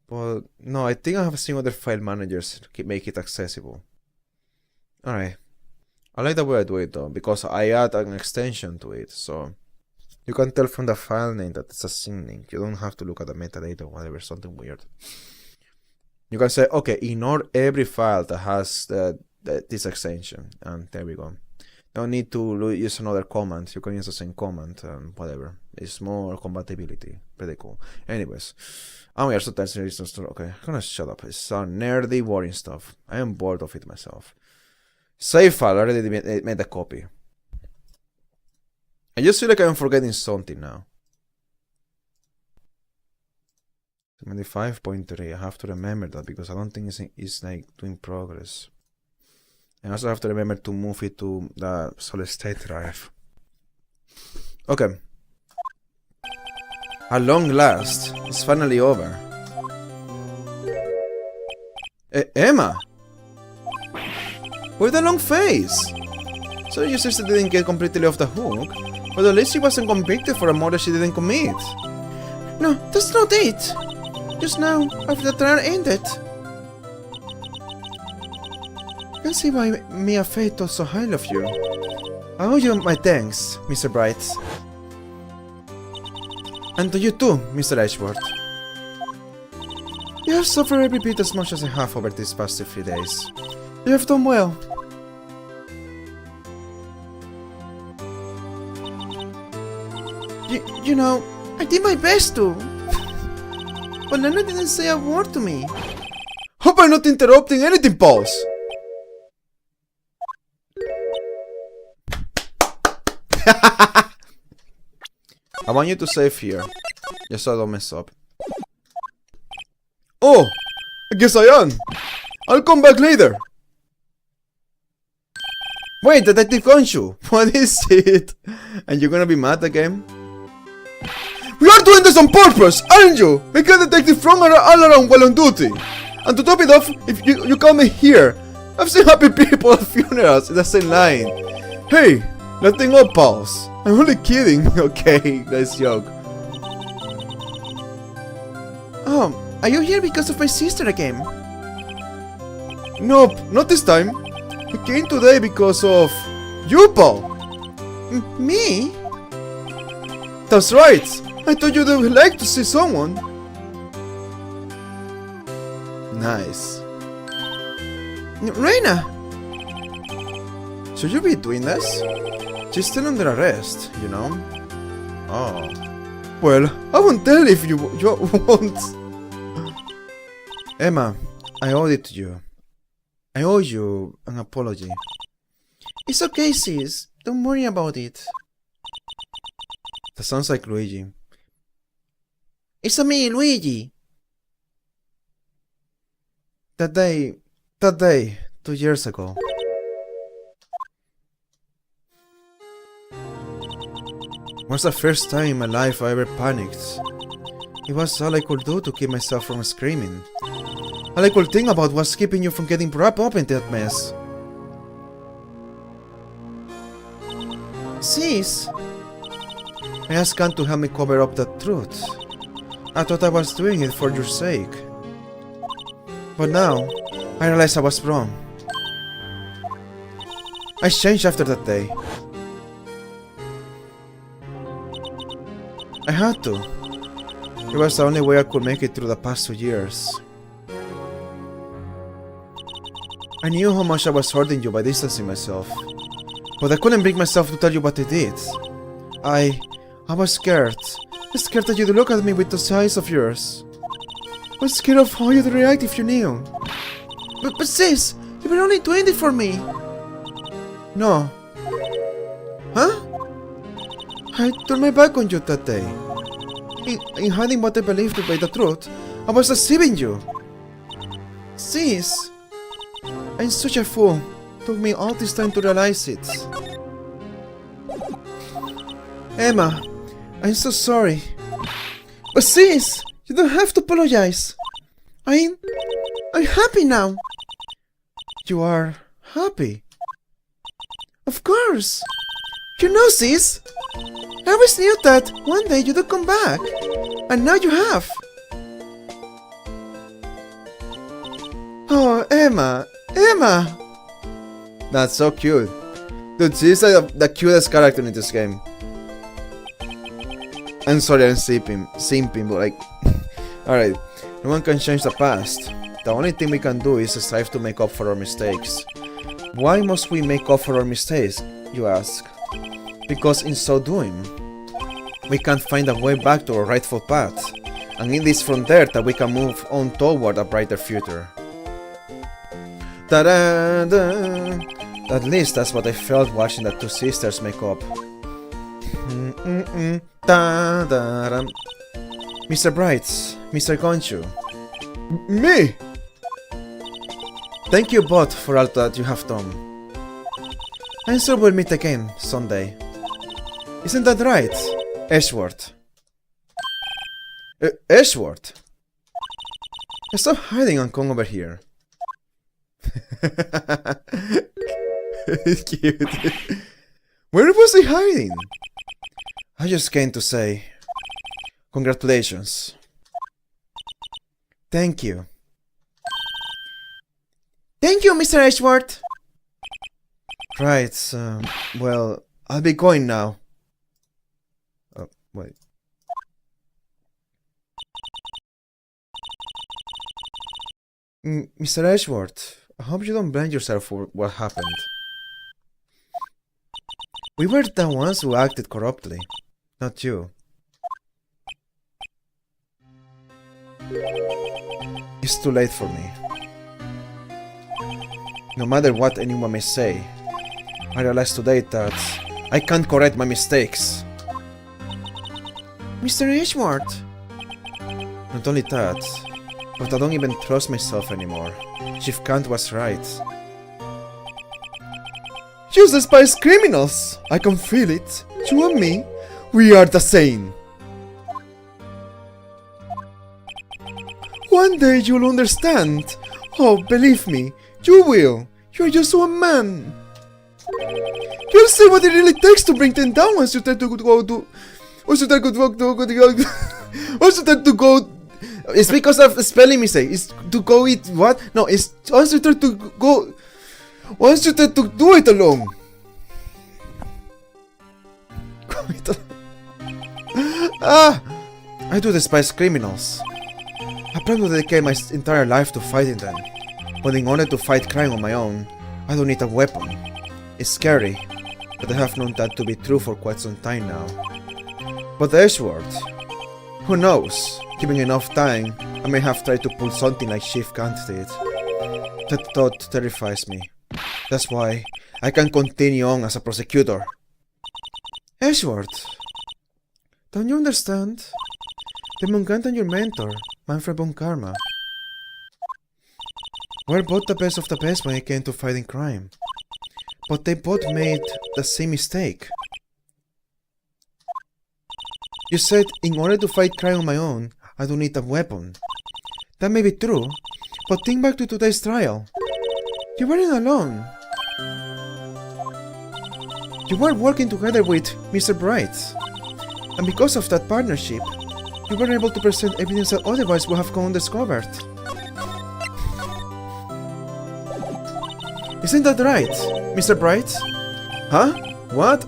But no, I think I have seen other file managers make it accessible. Alright. I like the way I do it though, because I add an extension to it, so you can tell from the file name that it's a Sylinx. You don't have to look at the metadata or whatever, something weird. You can say, okay, ignore every file that has this extension, and there we go. Don't need to use another command. You can use the same command and whatever. It's more compatibility. Pretty cool. Anyways, we are so tired. Okay, I'm gonna shut up. It's nerdy, boring stuff. I am bored of it myself. Save file. I already made a copy. I just feel like I'm forgetting something now. 75.3. I have to remember that because I don't think it's like doing progress. And I also have to remember to move it to the solid state drive. Okay. At long last, it's finally over. Emma! With a long face! So your sister didn't get completely off the hook, but at least she wasn't convicted for a murder she didn't commit. No, that's not it! Just now, after the trial ended. I can see why Mia Fate thought so highly of you. I owe you my thanks, Mr. Bright. And to you too, Mr. Edgeworth. You have suffered every bit as much as I have over these past 3 days. You have done well. You know, I did my best to. But Nana didn't say a word to me. Hope I'm not interrupting anything, pals! I want you to save here, just so I don't mess up. Oh! I guess I am! I'll come back later! Wait, Detective Gonshu! What is it? And you're gonna be mad again? We are doing this on purpose, aren't you? We got Detective Frog all around while on duty. And to top it off, if you call me here, I've seen happy people at funerals in the same line. Hey, nothing up, pals. I'm only kidding. Okay, nice joke. Are you here because of my sister again? Nope, not this time. I came today because of you, pal. Me? That's right. I thought you would like to see someone. Nice. Reina! Should you be doing this? She's still under arrest, you know? Oh. Well, I won't tell if you won't. Emma, I owe it to you. I owe you an apology. It's okay, sis. Don't worry about it. That sounds like Luigi. It's me, Luigi. That day, 2 years ago. Was the first time in my life I ever panicked. It was all I could do to keep myself from screaming. All I could think about was keeping you from getting wrapped up in that mess. Sis, I asked God to help me cover up the truth. I thought I was doing it for your sake. But now, I realize I was wrong. I changed after that day. I had to. It was the only way I could make it through the past 2 years. I knew how much I was hurting you by distancing myself. But I couldn't bring myself to tell you what I did. I was scared. Scared that you'd look at me with those eyes of yours. I was scared of how you'd react if you knew. But sis, you were only doing it for me. No. Huh? I turned my back on you that day. In hiding what I believed to be the truth, I was deceiving you. Sis, I'm such a fool. It took me all this time to realize it. Emma, I'm so sorry. But sis, you don't have to apologize. I'm happy now. You are happy? Of course. You know, sis, I always knew that one day you'd come back. And now you have. Oh, Emma. Emma! That's so cute. Dude, she's the cutest character in this game. I'm sorry I'm simping, but like... Alright, no one can change the past. The only thing we can do is strive to make up for our mistakes. Why must we make up for our mistakes, you ask? Because in so doing, we can find a way back to our rightful path. And it is from there that we can move on toward a brighter future. Ta-da-da! At least that's what I felt watching the two sisters make up. Ta-da-da. Mr. Brights, Mr. Conchu. Me! Thank you both for all that you have done. I'm sure we'll meet again someday. Isn't that right, Ashworth? Ashworth? Stop hiding and come over here. It's cute. Where was he hiding? I just came to say congratulations. Thank you. Thank you, Mr. Ashworth. Right, well, I'll be going now. Oh, wait. Mr. Ashworth, I hope you don't blame yourself for what happened. We were the ones who acted corruptly, not you. It's too late for me. No matter what anyone may say, I realized today that I can't correct my mistakes. Mr. Ashworth! Not only that, but I don't even trust myself anymore. Chief Kant was right. You despise criminals! I can feel it. You and me, we are the same. One day you'll understand. Oh, believe me, you will. You're just one man. You'll see what it really takes to bring them down once you try to go to... Once you try to go... It's because of the spelling mistake. It's to go eat what? No, it's once you try to go... Once you try to do it alone. I do despise criminals. I plan to dedicate my entire life to fighting them. But in order to fight crime on my own, I don't need a weapon. It's scary, but I have known that to be true for quite some time now. But Ashworth, who knows? Given enough time, I may have tried to pull something like Chief Kant did. That thought terrifies me. That's why I can continue on as a prosecutor. Ashworth, don't you understand? The Mungant and your mentor, Manfred von Karma, were both the best of the best when it came to fighting crime. But they both made the same mistake. You said, in order to fight crime on my own, I don't need a weapon. That may be true, but think back to today's trial. You weren't alone. You were working together with Mr. Bright. And because of that partnership, you were able to present evidence that otherwise would have gone undiscovered. Isn't that right, Mr. Bright? Huh? What?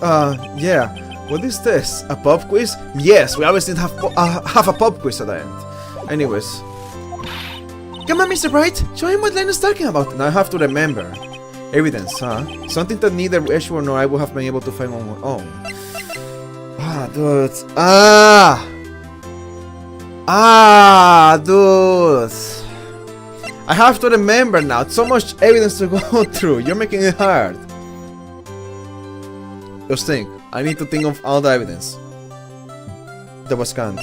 Yeah. What is this? A pub quiz? Yes, we always did have a pub quiz at the end. Anyways. Come on, Mr. Bright, show him what Len is talking about. Now I have to remember. Evidence, huh? Something that neither Ashworth nor I would have been able to find on our own. Dude. Dude. I have to remember now. It's so much evidence to go through. You're making it hard. Just think. I need to think of all the evidence that was scanned.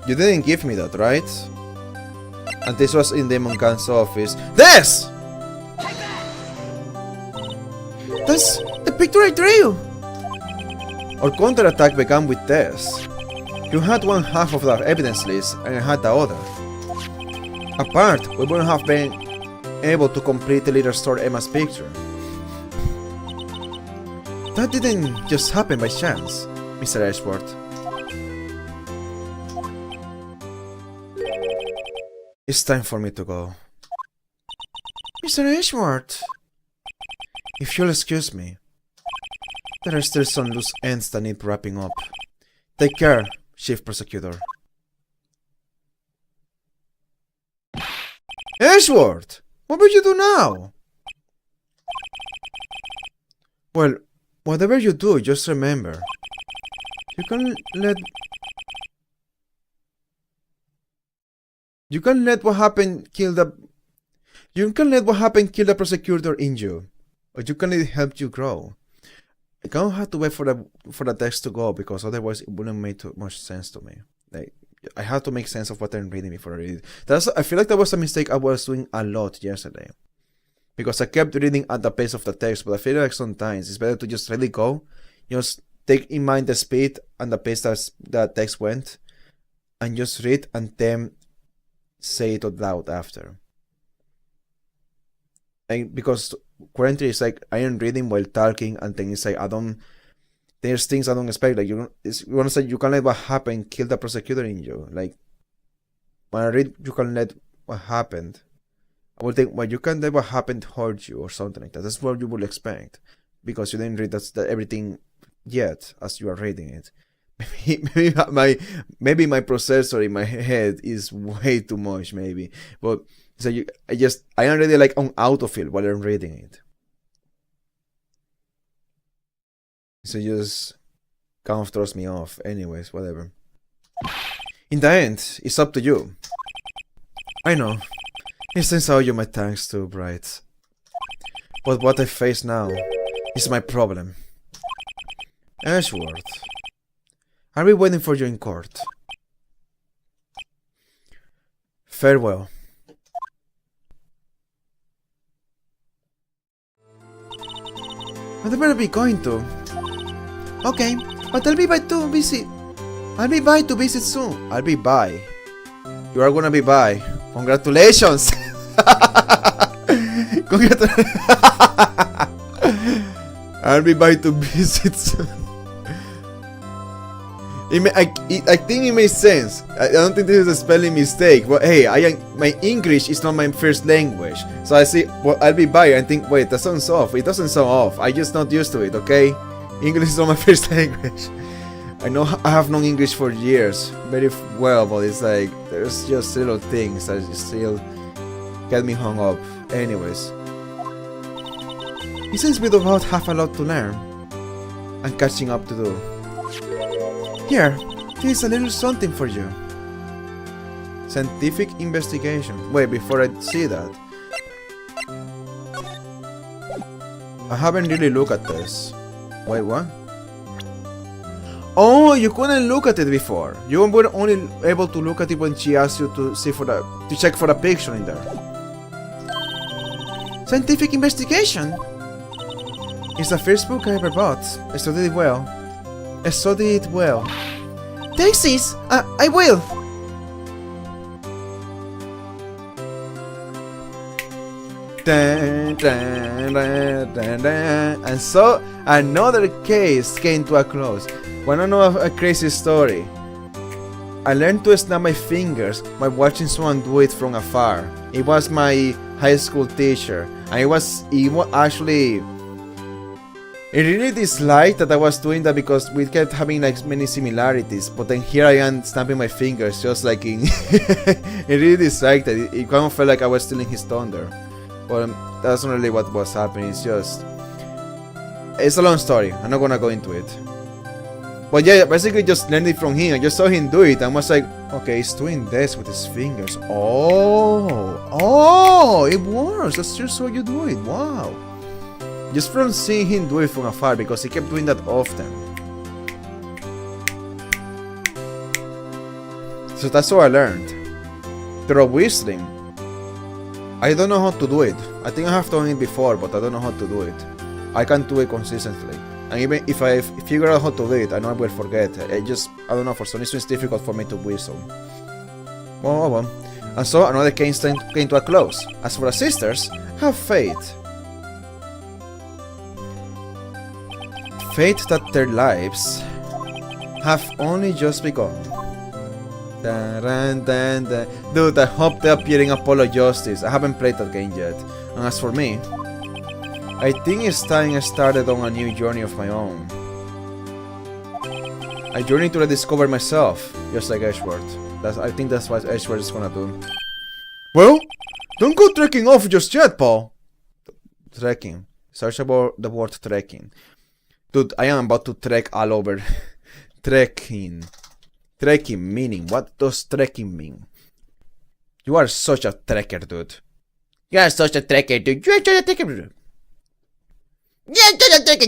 You didn't give me that, right? And this was in Demon Khan's office. This! That's the picture I drew! Our counterattack began with this. You had one half of that evidence list, and I had the other. Apart, we wouldn't have been able to completely restore Emma's picture. That didn't just happen by chance, Mr. Ashworth. It's time for me to go. Mr. Ashworth! If you'll excuse me, there are still some loose ends that need wrapping up. Take care, Chief Prosecutor. Ashworth! What will you do now? Well, whatever you do, just remember, you can't let what happened kill the prosecutor in you, or you can let it help you grow. I can't have to wait for the text to go, because otherwise it wouldn't make too much sense to me. Like, I have to make sense of what I'm reading before I read it. I feel like that was a mistake I was doing a lot yesterday, because I kept reading at the pace of the text. But I feel like sometimes it's better to just let it go, just take in mind the speed and the pace that the text went, and just read and then say it out loud after. And because currently it's like I am reading while talking, and then it's like there's things I don't expect. Like you want to say you can't let what happened kill the prosecutor in you. Like when I read you can't let what happened, I would think, well, you can't let what happened hurt you or something like that. That's what you would expect, because you didn't read everything yet as you are reading it. Maybe my processor in my head is way too much, maybe. But so I am really like on autofill while I'm reading it. So just kind of throws me off. Anyways, whatever. In the end, it's up to you. I know. It sends out you my thanks too, Bright. But what I face now is my problem. Ashworth, I'll be waiting for you in court. Farewell. But I better be going to. Okay, but I'll be by to visit. I'll be by to visit soon. I'll be by. You are gonna be by. Congratulations! I'll be by to visit soon. I think it makes sense. I don't think this is a spelling mistake. But hey, my English is not my first language. So I see, well, I'll be by and think, wait, that sounds off. It doesn't sound off. I'm just not used to it, okay? English is not my first language. I know I have known English for years very well, but it's like, there's just little things that still get me hung up. Anyways. It seems we do not have a lot to learn and catching up to do. Here, here's a little something for you. Scientific investigation. Wait, before I see that, I haven't really looked at this. Wait, what? Oh, you couldn't look at it before. You were only able to look at it when she asked you to check for the picture in there. Scientific investigation? It's the first book I ever bought. I studied it well. Thanks, sis. I will. And so another case came to a close. Wanna know a crazy story? I learned to snap my fingers by watching someone do it from afar. It was my high school teacher, and it was actually. I really disliked that I was doing that because we kept having like many similarities, but then here I am snapping my fingers just like in. I really disliked it. It kind of felt like I was stealing his thunder. But that's not really what was happening. It's a long story. I'm not gonna go into it. But yeah, basically just learned it from him. I just saw him do it and was like, Okay, he's doing this with his fingers. Oh, it works. That's just how you do it. Wow. Just from seeing him do it from afar, because he kept doing that often. So that's how I learned. Through whistling. I don't know how to do it. I think I have done it before, but I don't know how to do it. I can't do it consistently. And even if I figure out how to do it, I know I will forget. I don't know, for some reason it's difficult for me to whistle. Well. And so another came to a close. As for the sisters, have faith. Faith that their lives have only just begun. Dude, I hope they appear in Apollo Justice. I haven't played that game yet. And as for me, I think it's time I started on a new journey of my own. A journey to rediscover myself, just like Edgeworth. I think that's what Edgeworth is gonna do. Well, don't go trekking off just yet, Paul. Trekking. Search about the word trekking. Dude, I am about to trek all over. Trekking. Trekking meaning. What does trekking mean? You are such a trekker, dude. You are such a trekker, dude. You are such a trekker,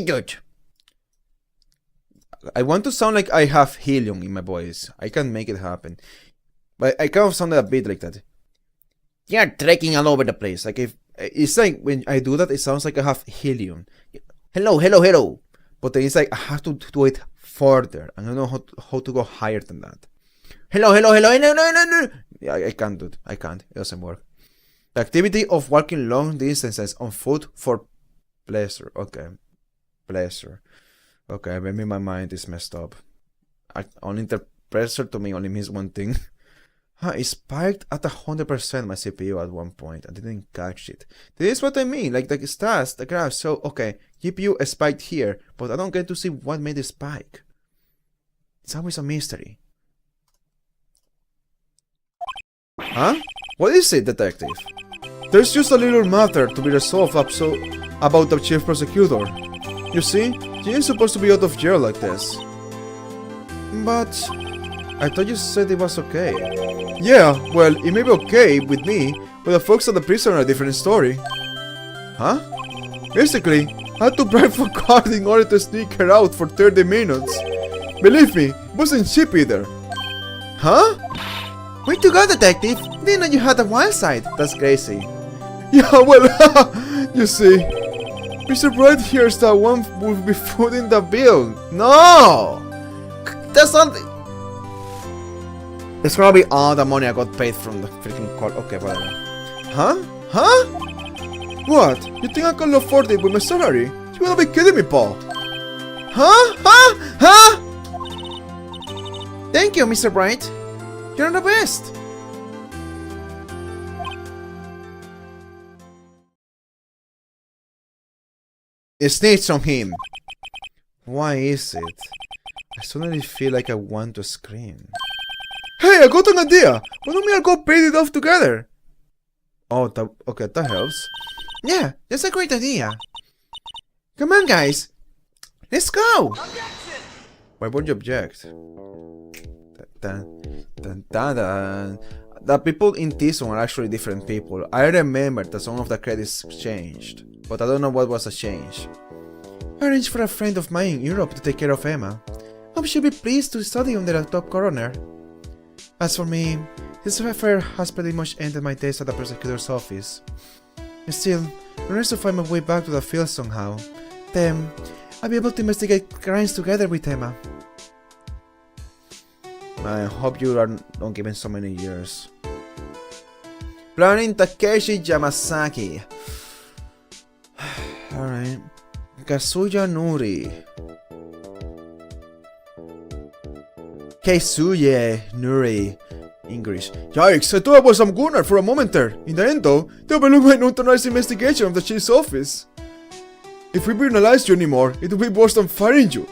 dude. I want to sound like I have helium in my voice. I can make it happen. But I kind of sounded a bit like that. You're trekking all over the place. Like it's like when I do that, it sounds like I have helium. Hello. But then it's like I have to do it further. I don't know how to go higher than that. Hello. No. Yeah, I can't do it. I can't. It doesn't work. The activity of walking long distances on foot for pleasure. Okay. Pleasure. Okay, maybe my mind is messed up. Pleasure to me only means one thing. It spiked at 100% my CPU at one point. I didn't catch it. This is what I mean. Like the stats, the graph. So, okay, GPU spiked here, but I don't get to see what made it spike. It's always a mystery. Huh? What is it, detective? There's just a little matter to be resolved about the chief prosecutor. You see, he ain't supposed to be out of jail like this. But I thought you said it was okay. Yeah, well, it may be okay with me, but the folks at the prison are a different story. Huh? Basically, I had to bribe for card in order to sneak her out for 30 minutes. Believe me, it wasn't cheap either. Huh? Way to go, detective! Didn't know you had a wild side. That's crazy. Yeah, well, you see. Mr. Bright hears that one will be footing the bill. No! That's not... It's gonna be all the money I got paid from the freaking court. Okay, whatever. Huh? What? You think I can afford it with my salary? You gotta be kidding me, Paul. Huh? Thank you, Mr. Bright. You're the best. Snitch on him. Why is it? I suddenly feel like I want to scream. Hey, I got an idea! Why don't we all go pay it off together? Oh, okay, that helps. Yeah, that's a great idea. Come on, guys. Let's go! Objection! Why won't you object? The people in this one are actually different people. I remember that some of the credits changed, but I don't know what was the change. I arranged for a friend of mine in Europe to take care of Emma. Hope she'll be pleased to study under a top coroner. As for me, this affair has pretty much ended my days at the prosecutor's office. Still, I managed to find my way back to the field somehow. Then, I'll be able to investigate crimes together with Emma. I hope you are not given so many years. Planning Takeshi Yamasaki. Alright. Kazuya Nuri. Kazuya Nuri. English. Yikes, I thought I was some gunner for a moment there. In the end though, they overlooked my unauthorized investigation of the chief's office. If we penalize you anymore, it will be worse than firing you.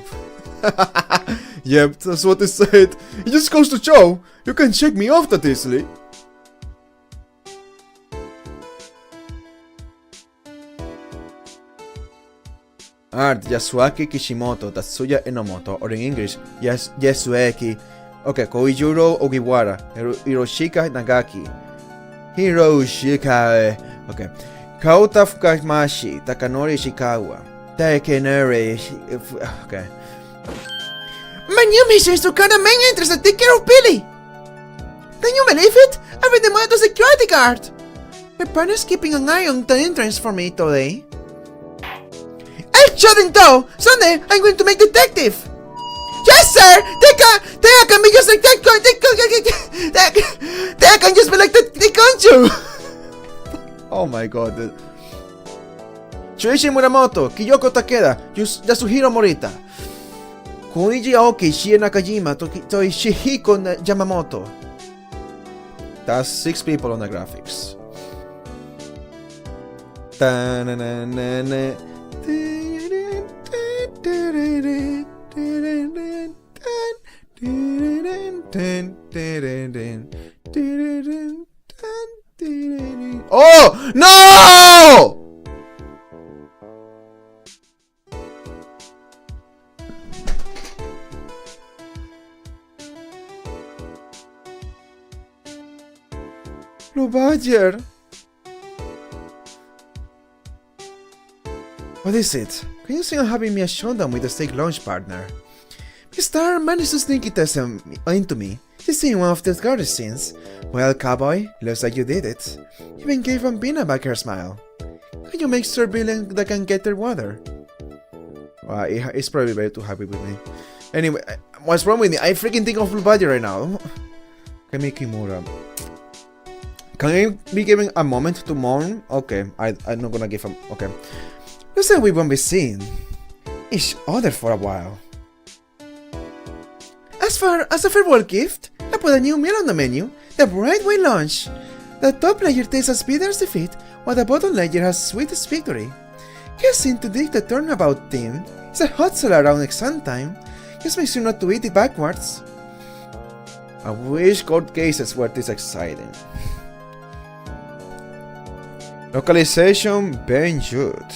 Yep, that's what they said. It just goes to show, you can shake me off that easily. Art Yasuaki Kishimoto Tatsuya Enomoto, or in English, Yasuaki Okay, Koichiro Ogiwara, Hiroshika Nagaki, Hiroshika, okay, Kaota Fukamashi, Takanori Ishikawa, Takenori, okay. My new mission is to cut the main entrance and take care of Billy! Can you believe it? I've been demoted to security guard! My partner's keeping an eye on the entrance for me today. I'll shut him down! Someday I'm going to make detective! Yes, sir! They can be just like that. They can just be like that. They can't you? Oh my god. Shuichi Muramoto, Kiyoko Takeda, Yasuhiro Morita, Koichi Aoki, Shie Nakajima, Shihiko Yamamoto. That's 6 people on the graphics. Oh no! Blue Badger. What is it? Can you see I'm having me a showdown with a steak lunch partner? Star managed to sneak it into me, dissing one of the garden scenes. Well, cowboy, looks like you did it. Even gave Bambina back her smile. Can you make sure Billy that can get their water? Well, he's probably very too happy with me. Anyway, what's wrong with me? I freaking think of Blue Badger right now. Kami Kimura. Can I be given a moment to mourn? Okay, I'm not gonna give him. Okay. Looks like we won't be seeing each other for a while. As a farewell gift, I put a new meal on the menu, the Bright White Lunch. The top layer tastes as bitter as defeat, while the bottom layer has sweetest victory. You seem to dig the turnabout theme. It's a hot salad around exam time. Just make sure not to eat it backwards. I wish court cases were this exciting. Localization Ben Jude.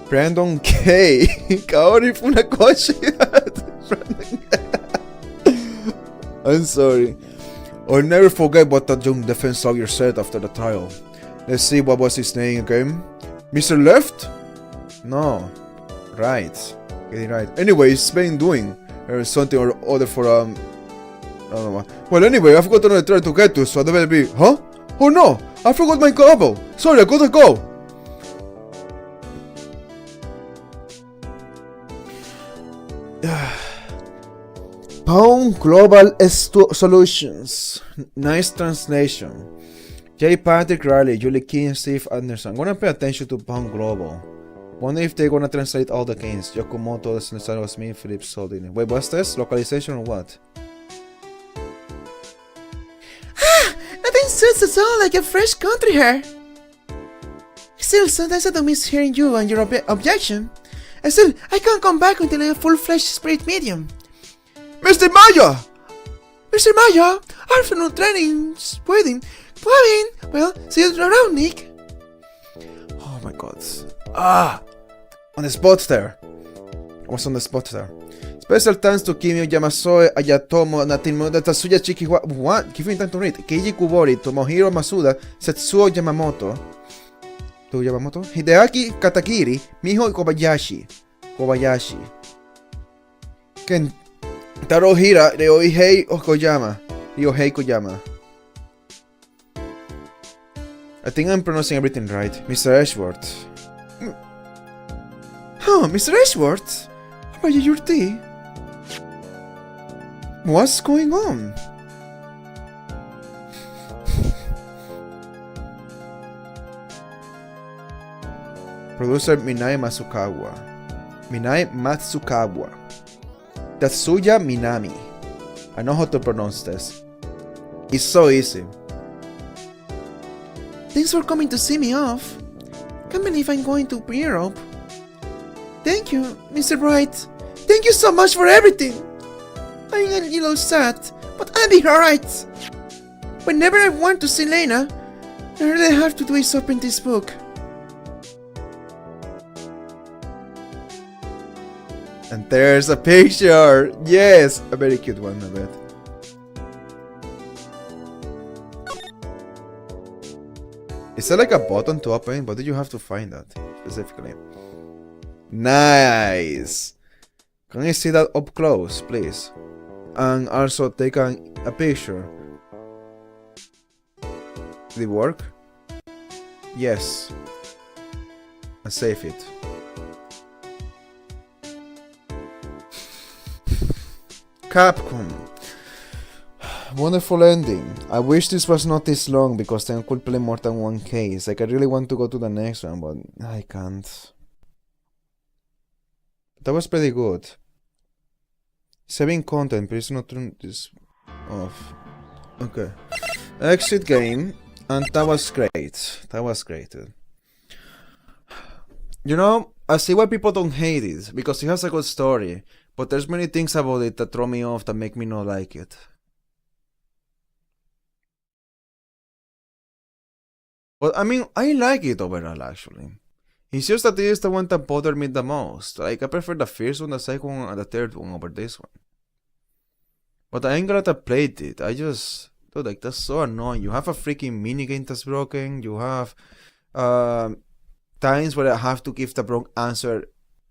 Brandon K. Kaori Funakoshi. I'm sorry. I'll never forget what that young defense lawyer said after the trial. Let's see, what was his name again? Mr. Left? No. Right. Get it right. Anyway, it's been doing something or other for I don't know what. Well, anyway, I forgot another try to get to, so I better be. Huh? Oh no! I forgot my gobble! Sorry, I gotta go! Pound Global Solutions. Nice translation. J. Patrick Riley, Julie King, Steve Anderson. I'm gonna pay attention to Pound Global. Wonder if they're gonna translate all the games. Yokomoto, Sensaro Smith, Phillips, Soldin. Wait, what's this? Localization or what? Nothing suits us all like a fresh country hair. Still, sometimes I don't miss hearing you and your objection. And still, I can't come back until I'm a full-fledged spirit medium. Mr. Maya! Mr. Maya, afternoon training's waiting. Well, see you around, Nick. Oh my god. Ah! On the spot there. I was on the spot there. Special thanks to Kimio Yamasoe, Ayatomo, Natimo, Tatsuya Chikiwa, what? Give me time to read. Keiji Kubori, Tomohiro Masuda, Setsuo Yamamoto. To Yamamoto? Hideaki Katakiri, Miho Kobayashi. Kentaro Hira, Ryohei Koyama. I think I'm pronouncing everything right. Mr. Ashworth. Oh, Mr. Ashworth? How about your tea? What's going on? Producer Minai Matsukawa. Tatsuya Minami. I know how to pronounce this. It's so easy. Thanks for coming to see me off. Can't believe I'm going to Europe. Thank you, Mr. Bright. Thank you so much for everything. I'm a little sad, but I'll be alright. Whenever I want to see Lena, all I have to do is open this book. And There's a picture! Yes! A very cute one, I bet. Is there like a button to open? But did you have to find that specifically? Nice! Can I see that up close, please? And also take a picture. Did it work? Yes. And save it. Capcom. Wonderful ending. I wish this was not this long because then I could play more than one case. Like I really want to go to the next one, but I can't. That was pretty good. Saving content, please not turn this off. Okay. Exit game. And that was great. That was great, dude. You know, I see why people don't hate it, because it has a good story. But there's many things about it that throw me off that make me not like it. But I mean, I like it overall, actually. It's just that it is the one that bothered me the most. Like, I prefer the first one, the second one, and the third one over this one. But I ain't glad I played it. I just... Dude, like, that's so annoying. You have a freaking minigame that's broken. You have times where I have to give the wrong answer.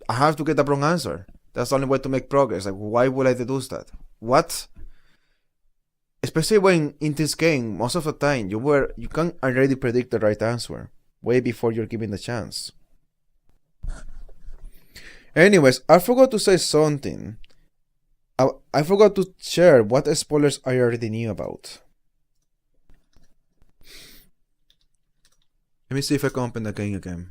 I have to get the wrong answer. That's the only way to make progress. Like, why would I do that? What? Especially when in this game, most of the time, you can already predict the right answer way before you're given the chance. Anyways, I forgot to say something. I forgot to share what spoilers I already knew about. Let me see if I can open the game again.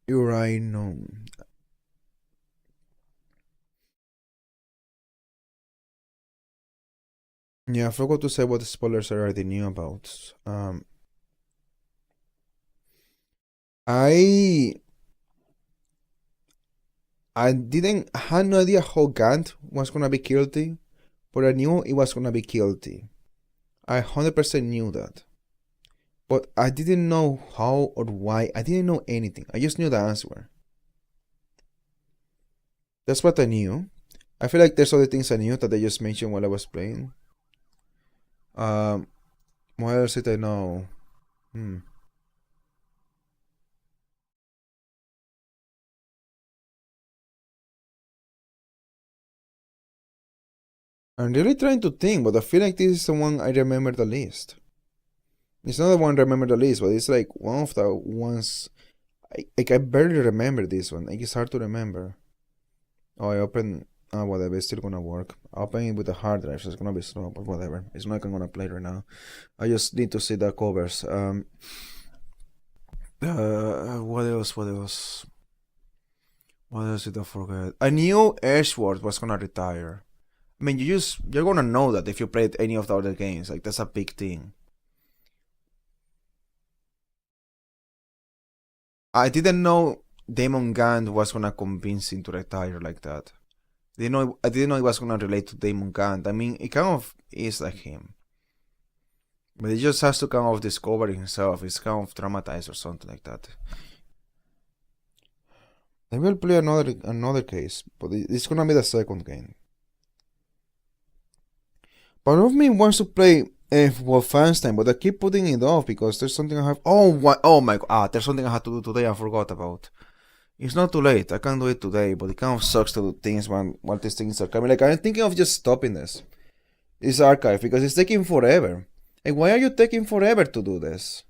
You're right, no. Yeah, I forgot to say what spoilers I already knew about. I had no idea how Gant was gonna be guilty, but I knew it was gonna be guilty. I 100% knew that. But I didn't know how or why. I didn't know anything. I just knew the answer. That's what I knew. I feel like there's other things I knew that I just mentioned while I was playing. What else did I know? I'm really trying to think, but I feel like this is the one I remember the least. It's not the one I remember the least, but it's like one of the ones. I barely remember this one. Like, it's hard to remember. Oh, I open. Whatever, it's still gonna work. I'll open it with the hard drive, so it's gonna be slow, but whatever. It's not gonna play right now. I just need to see the covers. What else? What else? What else did I forget? I knew Ashworth was gonna retire. I mean, you're gonna know that if you played any of the other games. Like, that's a big thing. I didn't know Damon Gant was gonna convince him to retire like that. I didn't know it was gonna relate to Damon Gant. I mean, it kind of is like him, but he just has to kind of discover himself. He's kind of traumatized or something like that. I will play another case, but it's gonna be the second game. Part of me wants to play Wolfenstein, but I keep putting it off because there's something I have. Oh my god! There's something I have to do today. I forgot about. It's not too late. I can do it today, but it kind of sucks to do things while these things are coming. Like, I'm thinking of just stopping this archive because it's taking forever. Like, why are you taking forever to do this?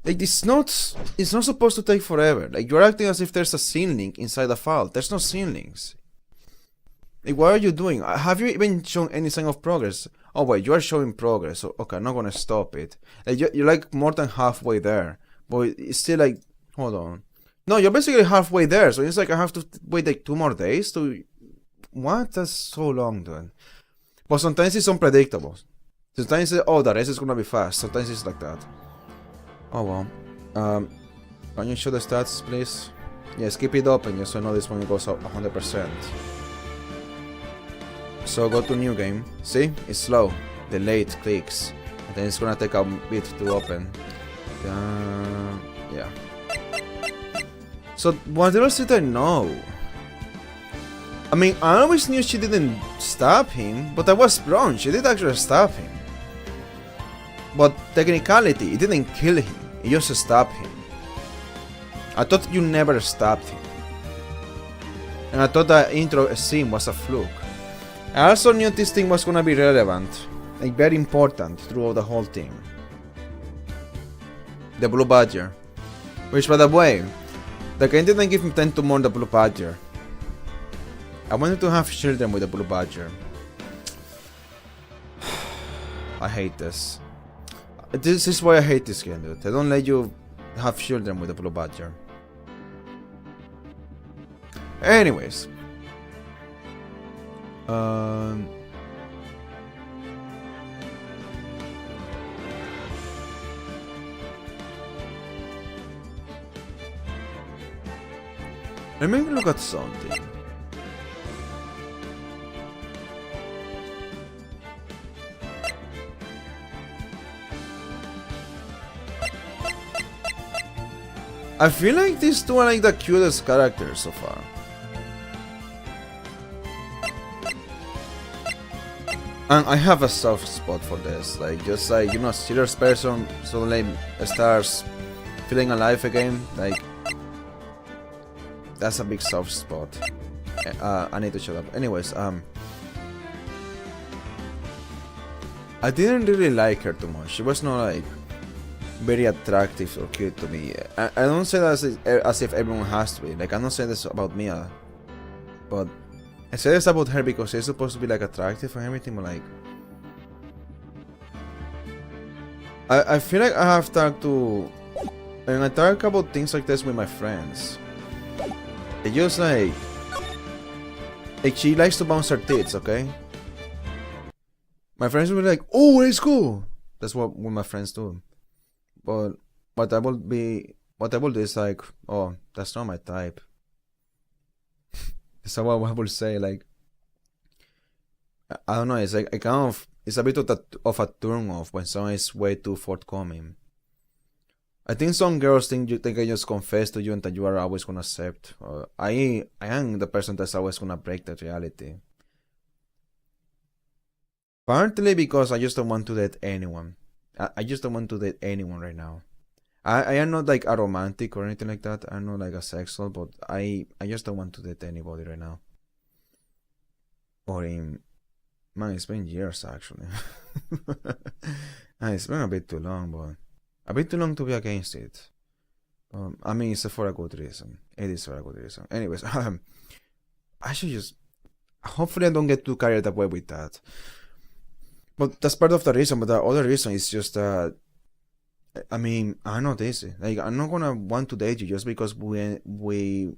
Like, it's not supposed to take forever. Like, you're acting as if there's a scene link inside the file. There's no scene links. Like, what are you doing? Have you even shown any sign of progress? Oh wait, you are showing progress. So, okay, I'm not gonna stop it. Like, you're like more than halfway there, but it's still like, hold on. No, you're basically halfway there. So it's like I have to wait like 2 more days to. What? That's so long, dude. But sometimes it's unpredictable. Sometimes the race is gonna be fast. Sometimes it's like that. Oh well. Can you show the stats, please? Yes, keep it open just so I know this one goes up 100%. So go to new game. See? It's slow. Delayed clicks. And then it's gonna take a bit to open. Yeah. So what else did I know? I mean, I always knew she didn't stab him, but I was wrong. She did actually stab him. But technicality, it didn't kill him. It just stabbed him. I thought you never stabbed him. And I thought that intro scene was a fluke. I also knew this thing was gonna be relevant, like very important throughout the whole thing. The Blue Badger. Which, by the way, the game didn't give me time to mourn the Blue Badger. I wanted to have children with the Blue Badger. I hate this. This is why I hate this game, dude. They don't let you have children with the Blue Badger. Anyways. Let me look at something. I feel like these two are like the cutest characters so far. And I have a soft spot for this, like just like, you know, a serious person suddenly starts feeling alive again, like that's a big soft spot. I need to shut up. Anyways, I didn't really like her too much. She was not like very attractive or cute to me. I don't say that as if everyone has to be. Like, I'm not saying this about Mia, but I say this about her because she's supposed to be like attractive and everything, but like I feel like I have talked to, and I talk about things like this with my friends. It's just like she likes to bounce her tits, okay? My friends will be like, "Oh, it's cool." That's what my friends do. But what I will do is like, "Oh, that's not my type." So what I will say, like, I don't know. It's like it's a bit of a turn off when someone is way too forthcoming. I think some girls think they can just confess to you and that you are always gonna accept. I am the person that's always gonna break that reality. Partly because I just don't want to date anyone. I just don't want to date anyone right now. I am not like a romantic or anything like that. I'm not like a sexual, but I just don't want to date anybody right now. Or man, it's been years actually. It's been a bit too long, but a bit too long to be against it. I mean, it's for a good reason. It is for a good reason. Anyways, I should just. Hopefully, I don't get too carried away with that. But that's part of the reason. But the other reason is just that. I mean, I'm not easy. Like, I'm not gonna want to date you just because I mean,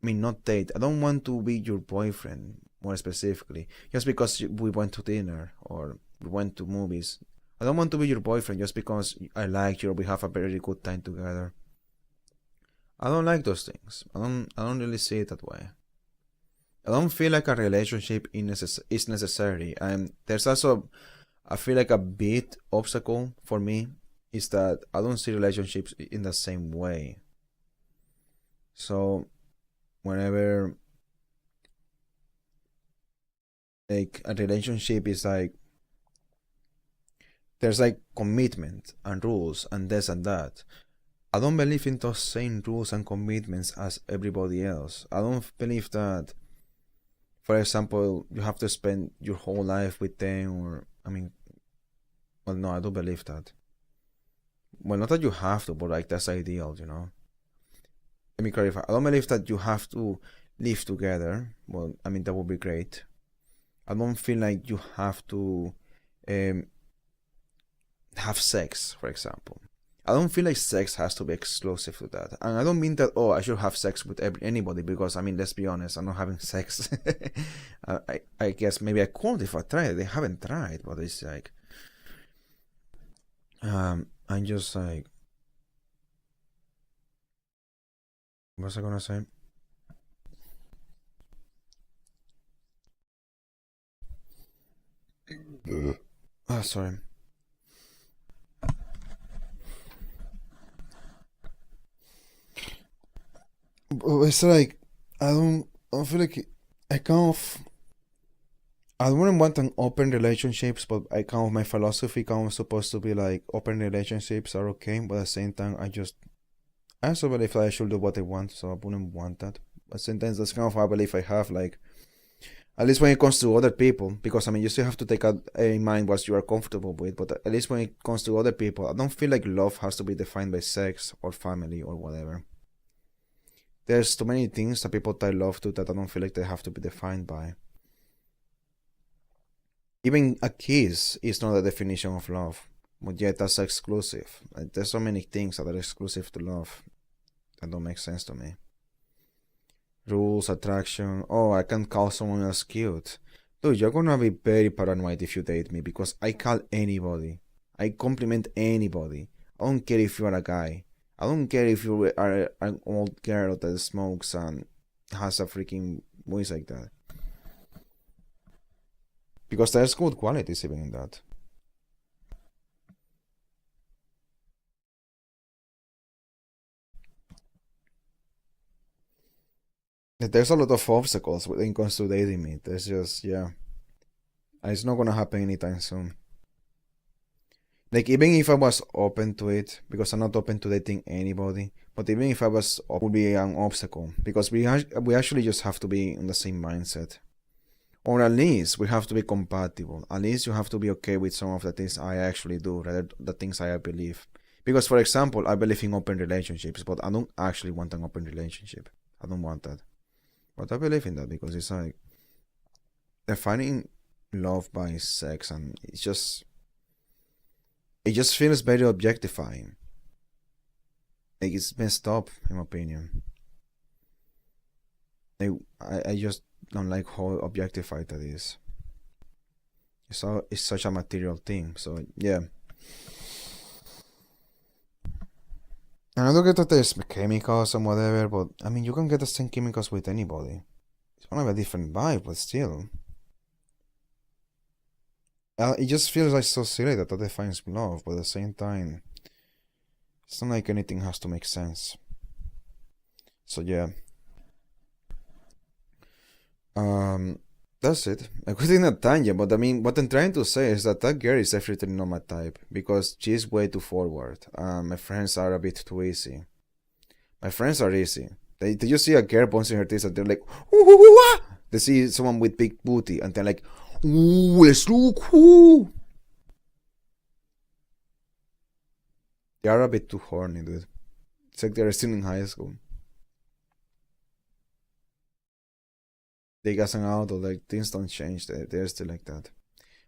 not date. I don't want to be your boyfriend, more specifically, just because we went to dinner or we went to movies. I don't want to be your boyfriend just because I like you or we have a very good time together. I don't like those things. I don't really see it that way. I don't feel like a relationship is necessary. And there's also, I feel like a big obstacle for me is that I don't see relationships in the same way. So whenever like a relationship is like there's like commitment and rules and this and that, I don't believe in those same rules and commitments as everybody else. I don't believe that, for example, you have to spend your whole life with them, or I mean, well, no, I don't believe that. Well, not that you have to, but like that's ideal, you know. Let me clarify. I don't believe that you have to live together. Well, I mean, that would be great. I don't feel like you have to have sex, for example. I don't feel like sex has to be exclusive to that. And I don't mean that, oh, I should have sex with anybody, because, I mean, let's be honest, I'm not having sex. I guess maybe I could if I tried. They haven't tried, but it's like, I'm just like, what was I gonna say? Oh, sorry. It's like I don't feel like I kind of I wouldn't want an open relationships, but I kind of my philosophy kind of supposed to be like open relationships are okay, but at the same time I also believe that I should do what I want, so I wouldn't want that. But sometimes that's kind of how I believe I have, like at least when it comes to other people, because I mean you still have to take in mind what you are comfortable with, but at least when it comes to other people, I don't feel like love has to be defined by sex or family or whatever. There's too many things that people tie love to that I don't feel like they have to be defined by. Even a kiss is not a definition of love, but yet that's exclusive. Like, there's so many things that are exclusive to love that don't make sense to me. Rules, attraction. Oh, I can call someone else cute. Dude, you're gonna be very paranoid if you date me because I call anybody. I compliment anybody. I don't care if you're a guy. I don't care if you are an old girl that smokes and has a freaking voice like that. Because there's good qualities even in that. There's a lot of obstacles when it comes to dating me. There's just, yeah. It's not gonna happen anytime soon. Like, even if I was open to it, because I'm not open to dating anybody, but even if I was, would be an obstacle, because we actually just have to be in the same mindset. Or at least we have to be compatible. At least you have to be okay with some of the things I actually do, rather the things I believe. Because, for example, I believe in open relationships, but I don't actually want an open relationship. I don't want that. But I believe in that because it's like defining love by sex, and it just feels very objectifying. Like, it's messed up, in my opinion. Like, I just don't like how objectified that is. It's such a material thing. So yeah. And I don't get that there's chemicals and whatever, but I mean you can get the same chemicals with anybody. It's gonna have a different vibe, but still. It just feels like so silly that defines love, but at the same time, it's not like anything has to make sense. So yeah. That's it. I could in a tangent, but I mean, what I'm trying to say is that girl is definitely not my type because she's way too forward. My friends are a bit too easy. My friends are easy. They just see a girl bouncing her tits and they're like, ooh, ooh, ooh, ah! They see someone with big booty and they're like, ooh, let's look, ooh. They are a bit too horny, dude. It's like they're still in high school. They got some out, or like things don't change. They're still like that.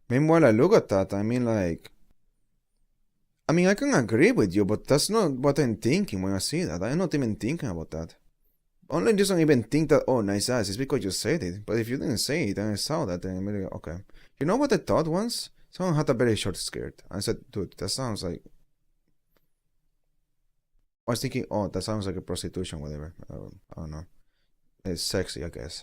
Meanwhile, I look at that. I mean, like, I mean, I can agree with you, but that's not what I'm thinking when I see that. I'm not even thinking about that. Only just don't even think that, oh, nice ass, it's because you said it. But if you didn't say it and I saw that, then I'm like, okay. You know what I thought once? Someone had a very short skirt. I said, dude, that sounds like. I was thinking, oh, that sounds like a prostitution, whatever. I don't know. It's sexy, I guess.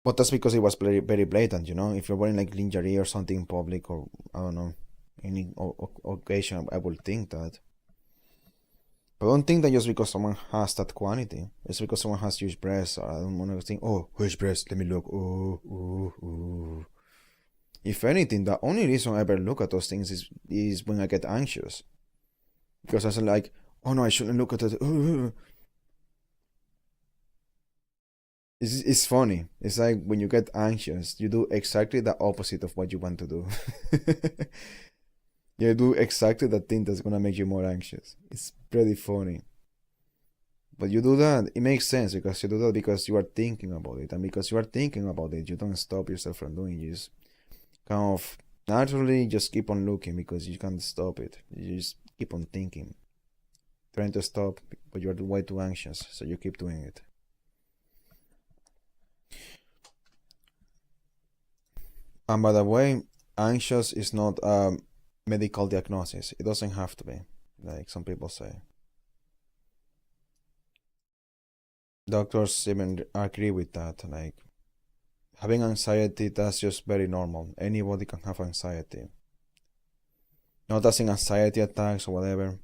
But that's because it was very, very blatant, you know? If you're wearing like lingerie or something in public, or I don't know, any occasion, I would think that. But I don't think that just because someone has that quantity, it's because someone has huge breasts. I don't want to think, oh, huge breasts, let me look. Oh, ooh, ooh. If anything, the only reason I ever look at those things is when I get anxious. Because I was like, oh no, I shouldn't look at it. It's funny. It's like when you get anxious, you do exactly the opposite of what you want to do. You do exactly the thing that's gonna make you more anxious. It's pretty funny. But you do that, it makes sense because you do that because you are thinking about it. And because you are thinking about it, you don't stop yourself from doing it. You just kind of naturally just keep on looking because you can't stop it. You just keep on thinking. Trying to stop, but you're way too anxious, so you keep doing it. And by the way, anxious is not a medical diagnosis. It doesn't have to be, like some people say. Doctors even agree with that. Like, having anxiety, that's just very normal. Anybody can have anxiety. Not as in anxiety attacks or whatever.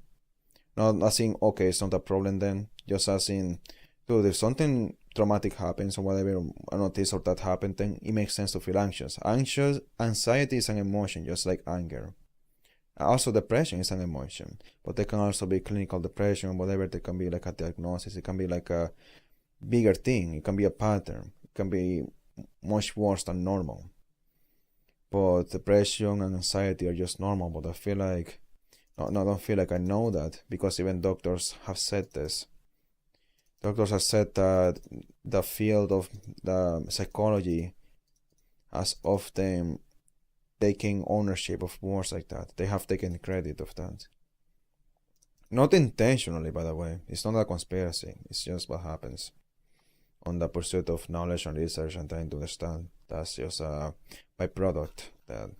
Not as in, okay, it's not a problem then. Just as in, dude, if something traumatic happens or whatever, I notice or that happened, then it makes sense to feel anxious. Anxiety is an emotion, just like anger. Also, depression is an emotion, but there can also be clinical depression, whatever. There can be like a diagnosis. It can be like a bigger thing. It can be a pattern. It can be much worse than normal. But depression and anxiety are just normal. But I feel like, no, I don't feel like I know that, because even doctors have said this. Doctors have said that the field of the psychology has often taken ownership of words like that. They have taken credit of that. Not intentionally, by the way. It's not a conspiracy. It's just what happens on the pursuit of knowledge and research and trying to understand. That's just a byproduct that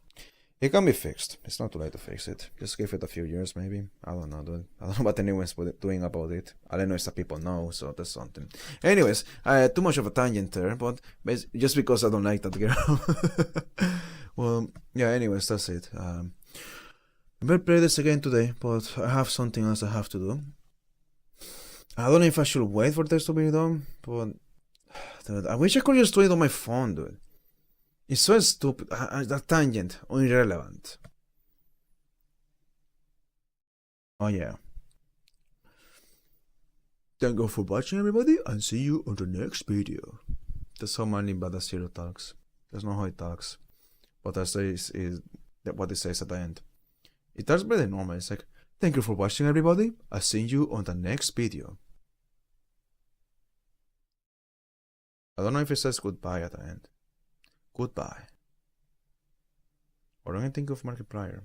it can be fixed. It's not too late to fix it. Just give it a few years, maybe. I don't know, dude. I don't know what anyone's doing about it. I don't know if the people know, so that's something. Anyways, too much of a tangent there, but just because I don't like that girl. Well, yeah, anyways, that's it. I will play this again today, but I have something else I have to do. I don't know if I should wait for this to be done, but dude, I wish I could just do it on my phone, dude. It's so stupid. That tangent, irrelevant. Oh yeah. Thank you for watching, everybody, and see you on the next video. That's how Manly Badasiro talks. That's not how he talks. What I say is what he says at the end. It talks very normal. It's like, thank you for watching, everybody. I'll see you on the next video. I don't know if it says goodbye at the end. Goodbye. Or don't I think of Markiplier?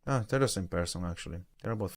They're the same person, actually. They're both